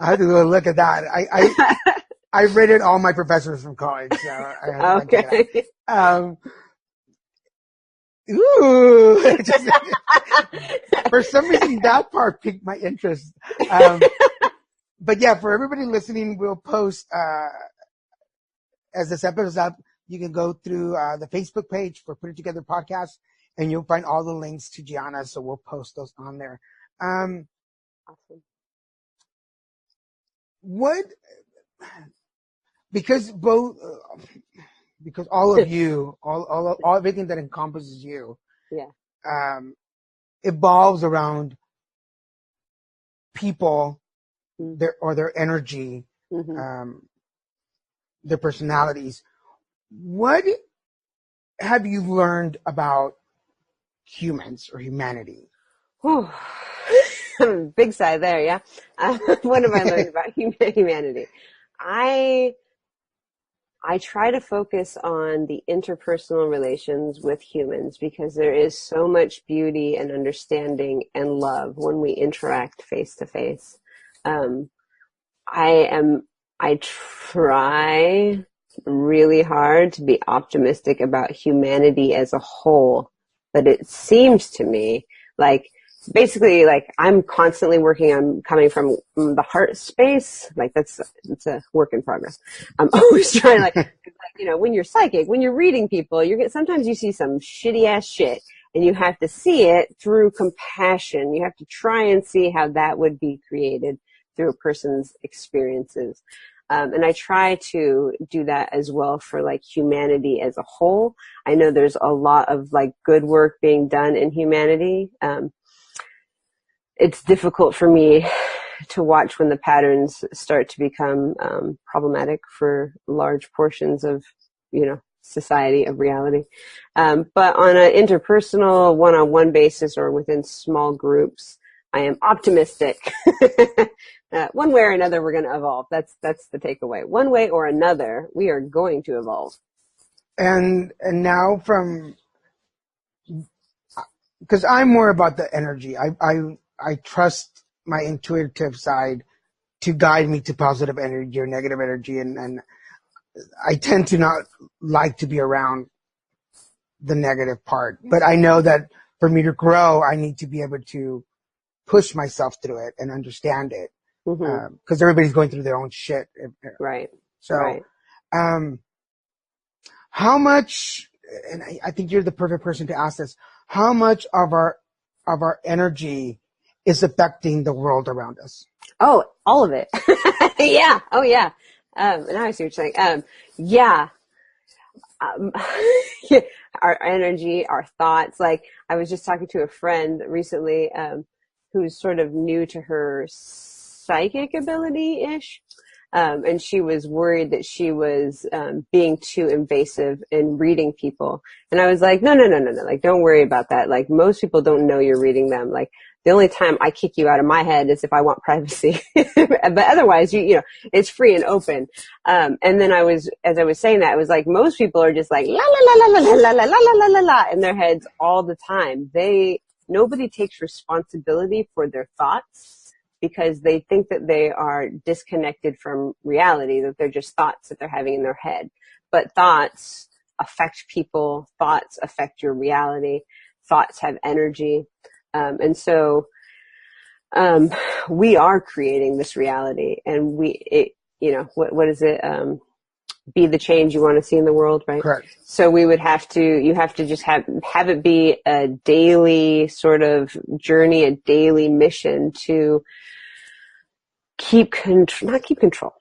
I have to go look at that. I rated all my professors from college, so I have to check it out. Ooh. For some reason, that part piqued my interest. But yeah, for everybody listening, we'll post, as this episode is up, you can go through the Facebook page for Put It Together Podcast, and you'll find all the links to Giana, so we'll post those on there. Awesome. Because all of you, all everything that encompasses you, evolves around people, their energy, their personalities. What have you learned about humans or humanity? Whew. Big sigh there, yeah. What have I learned about humanity? I try to focus on the interpersonal relations with humans because there is so much beauty and understanding and love when we interact face to face. I try really hard to be optimistic about humanity as a whole, but it seems to me like basically like I'm constantly working on coming from the heart space. Like it's a work in progress. I'm always trying like when you're psychic, when you're reading people, sometimes you see some shitty ass shit and you have to see it through compassion. You have to try and see how that would be created through a person's experiences. And I try to do that as well for like humanity as a whole. I know there's a lot of like good work being done in humanity. It's difficult for me to watch when the patterns start to become problematic for large portions of, society, of reality. But on an interpersonal, one-on-one basis or within small groups, I am optimistic. One way or another, we're going to evolve. That's the takeaway. One way or another, we are going to evolve. And now because I'm more about the energy. I trust my intuitive side to guide me to positive energy or negative energy, and I tend to not like to be around the negative part. But I know that for me to grow, I need to be able to push myself through it and understand it. Because everybody's going through their own shit. Right. So, right. How much, and I think you're the perfect person to ask this, how much of our energy is affecting the world around us? Oh, all of it. Yeah. Oh, yeah. Now I see what you're saying. Yeah. Our energy, our thoughts. Like I was just talking to a friend recently, who's sort of new to her psychic ability-ish. And she was worried that she was being too invasive in reading people. And I was like, no. Like, don't worry about that. Like, most people don't know you're reading them. Like, the only time I kick you out of my head is if I want privacy. But otherwise, you know, it's free and open. And then as I was saying that, I was like, most people are just like, la, la, la, la, la, la, la, la, la, la, la, la, in their heads all the time. Nobody takes responsibility for their thoughts because they think that they are disconnected from reality, that they're just thoughts that they're having in their head. But thoughts affect people. Thoughts affect your reality. Thoughts have energy. And so, we are creating this reality, and you know, what is it? Be the change you want to see in the world, right? Correct. So you have to just have it be a daily sort of journey, a daily mission to not keep control,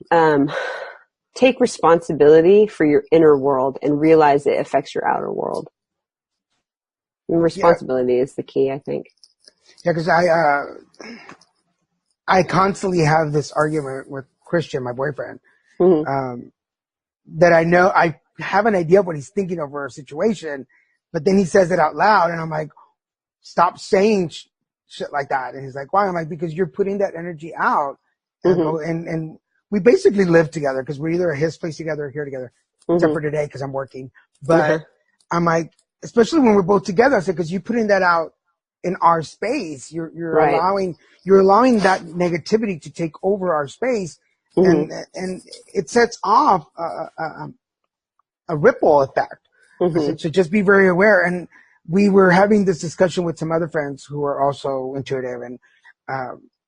take responsibility for your inner world and realize it affects your outer world. And responsibility is the key, I think. Yeah, because I constantly have this argument with Christian, my boyfriend, that I know I have an idea of what he's thinking over a situation, but then he says it out loud, and I'm like, stop saying shit like that. And he's like, why? I'm like, because you're putting that energy out, and we basically live together because we're either at his place together or here together, except for today because I'm working. But I'm like, especially when we're both together, I said, because you're putting that out in our space, you're Right. allowing that negativity to take over our space, and it sets off a ripple effect. So just be very aware. And we were having this discussion with some other friends who are also intuitive, and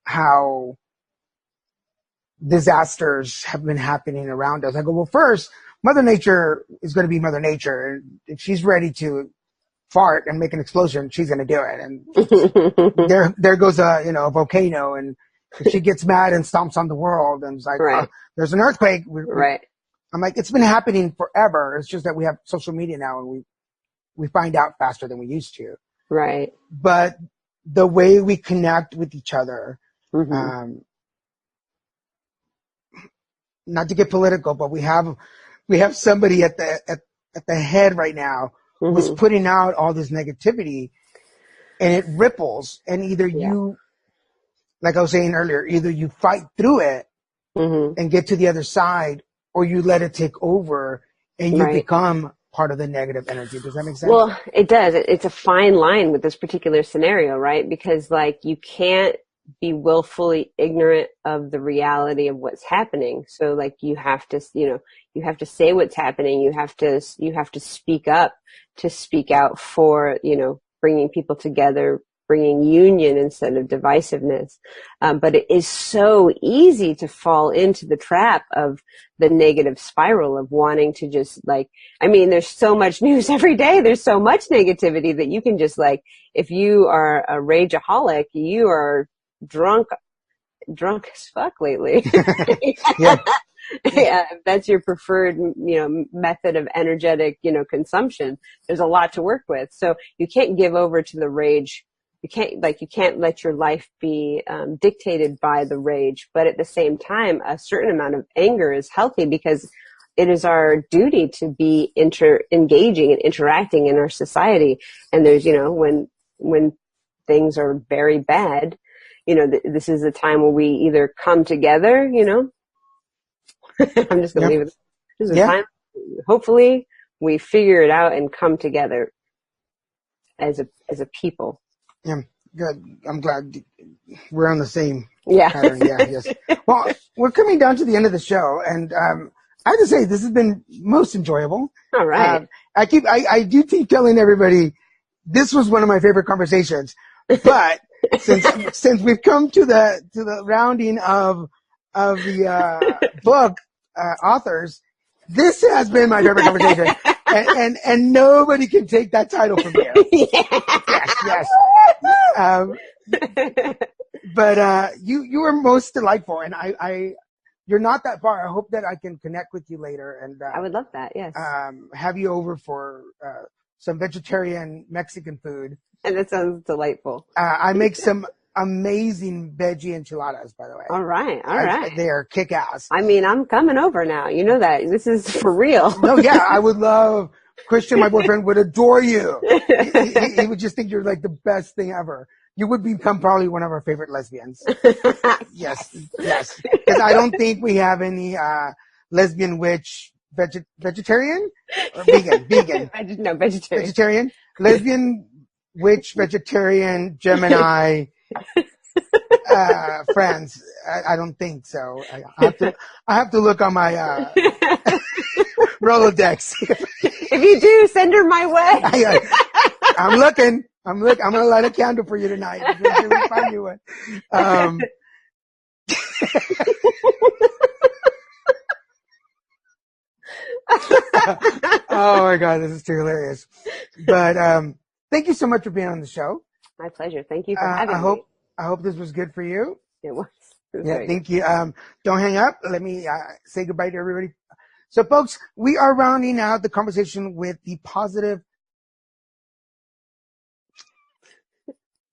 how disasters have been happening around us. I go, well, first, Mother Nature is going to be Mother Nature, and if she's ready to fart and make an explosion, she's going to do it. And there goes a volcano, and if she gets mad and stomps on the world and it's like, Right. there's an earthquake. Right. I'm like, it's been happening forever. It's just that we have social media now, and we find out faster than we used to. Right. But the way we connect with each other, not to get political, but we have somebody at the head right now who's putting out all this negativity, and it ripples. And either you, like I was saying earlier, either you fight through it and get to the other side, or you let it take over and you become part of the negative energy. Does that make sense? Well, it does. It's a fine line with this particular scenario, right? Because like, you can't be willfully ignorant of the reality of what's happening. So like, you have to say what's happening. You have to speak up, to speak out for, bringing people together, bringing union instead of divisiveness. But it is so easy to fall into the trap of the negative spiral of wanting to just there's so much news every day. There's so much negativity that you can just if you are a rageaholic, you are drunk as fuck lately. Yeah. Yeah, if that's your preferred, method of energetic, consumption, there's a lot to work with. So you can't give over to the rage. You can't let your life be dictated by the rage. But at the same time, a certain amount of anger is healthy because it is our duty to be engaging and interacting in our society. And there's, when things are very bad, this is a time where we either come together, I'm just going to leave it. This is a time, hopefully, we figure it out and come together as a people. Yeah, good. I'm glad we're on the same Yeah. pattern. Yeah, yes. Well, we're coming down to the end of the show, and I have to say this has been most enjoyable. All right. I do keep telling everybody this was one of my favorite conversations, but since we've come to the rounding of the book authors, this has been my favorite conversation, and nobody can take that title from you. Yes. But you were most delightful, and you're not that far. I hope that I can connect with you later, and I would love that. Yes. have you over for some vegetarian Mexican food. And that sounds delightful. I make some amazing veggie enchiladas, by the way. All right. All right. They are kick-ass. I mean, I'm coming over now. You know that. This is for real. No, yeah, I would love, Christian, my boyfriend, would adore you. He would just think you're like the best thing ever. You would become probably one of our favorite lesbians. Yes. Because I don't think we have any lesbian witch vegetarian or vegan. No, vegetarian. Vegetarian, lesbian witch, vegetarian, Gemini friends. I don't think so. I have to look on my Rolodex. If you do, send her my way. I'm looking. I'm gonna light a candle for you tonight. Until we find you one. Oh my God, this is too hilarious. But thank you so much for being on the show. My pleasure. Thank you for having me. I hope this was good for you. It was. Yeah, thank you. Don't hang up. Let me say goodbye to everybody. So, folks, we are rounding out the conversation with the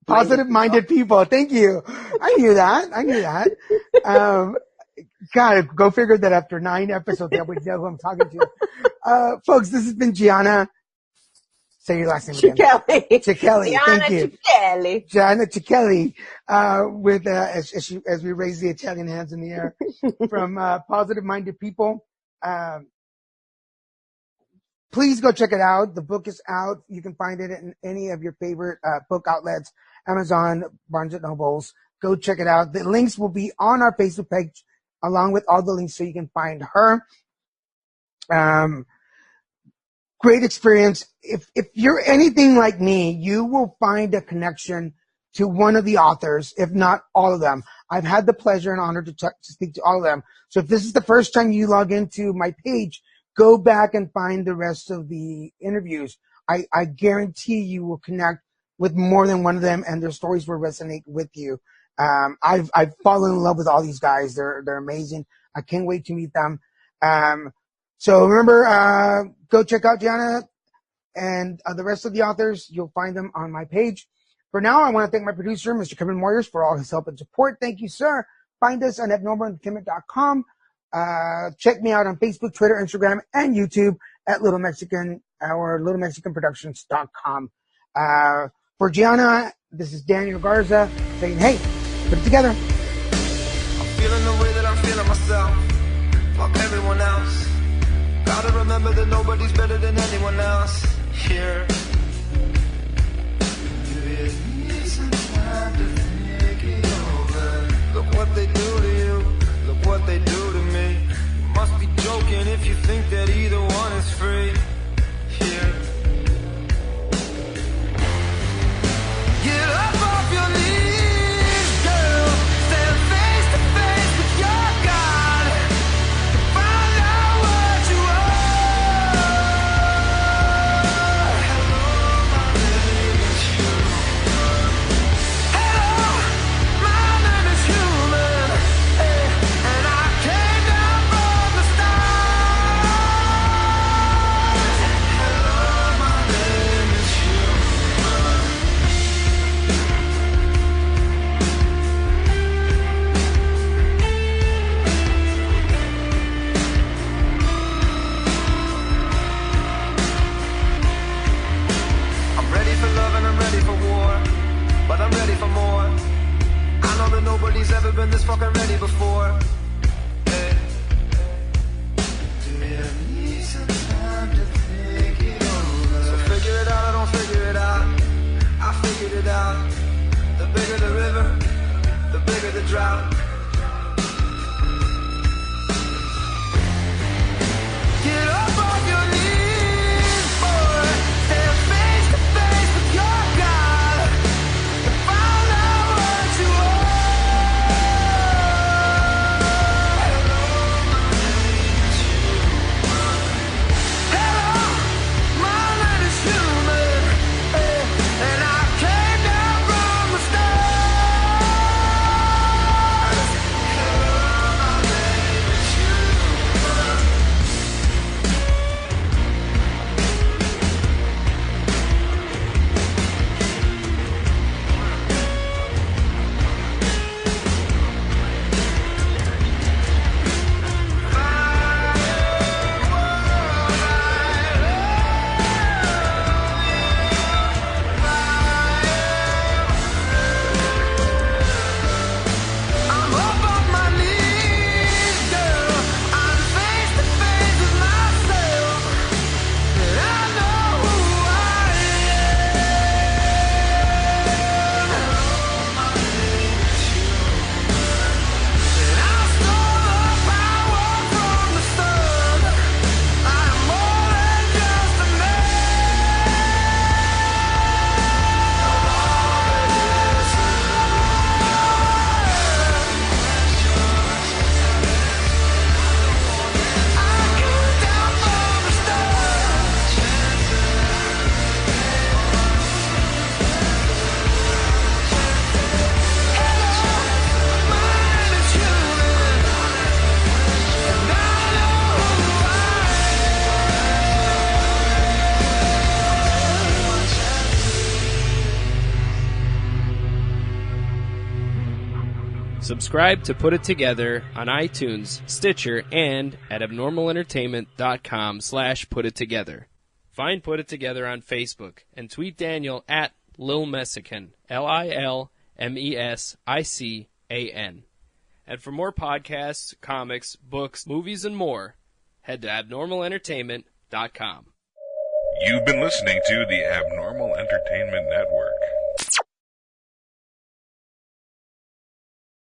positive-minded people. Thank you. I knew that. God, go figure that after 9 episodes, I would know who I'm talking to. Folks, this has been Giana. Say your last name again. Cicchelli. Thank you. Cicchelli. Giana Cicchelli, with, as we raise the Italian hands in the air from, Positive-Minded People. Please go check it out. The book is out. You can find it in any of your favorite, book outlets, Amazon, Barnes & Nobles. Go check it out. The links will be on our Facebook page along with all the links so you can find her. Great experience. If you're anything like me, you will find a connection to one of the authors, if not all of them. I've had the pleasure and honor to speak to all of them. So if this is the first time you log into my page, go back and find the rest of the interviews. I guarantee you will connect with more than one of them, and their stories will resonate with you. I've fallen in love with all these guys. They're amazing. I can't wait to meet them. So remember, go check out Giana and the rest of the authors. You'll find them on my page. For now, I want to thank my producer, Mr. Kevin Moyers, for all his help and support. Thank you, sir. Find us on abnormalentertainment.com. Check me out on Facebook, Twitter, Instagram, and YouTube at Little Mexican or LittleMexicanProductions.com. For Giana, this is Daniel Garza saying, hey, put it together. I'm feeling the way that I'm feeling myself. Fuck everyone else. Gotta remember that nobody's better than anyone else here. You need some time to think it over. Look what they do to you. Look what they do to me. You must be joking if you think that either one is free here. Get up off your knees, girl. Stand face to face with your God. Find out what you are. Hello, my name is human. Hello, my name is human. Hey, and I came down from the stars. Hello, my name is human. I'm ready for love and I'm ready for war, but I'm ready for more. I know that nobody's ever been this fucking ready before. Hey. Do you need some time to think it over? So figure it out, I don't figure it out. I figured it out. The bigger the river, the bigger the drought. Get up off your knees, boy. Stand face to face with your God. And find out what you are. Hello, my name is human. Hello, my name is human. Hey, and I came down from the stars. Subscribe to Put It Together on iTunes, Stitcher, and at abnormalentertainment.com/putittogether. Find Put It Together on Facebook and tweet Daniel at Lil Messican, LILMESICAN. And for more podcasts, comics, books, movies, and more, head to abnormalentertainment.com. You've been listening to the Abnormal Entertainment Network.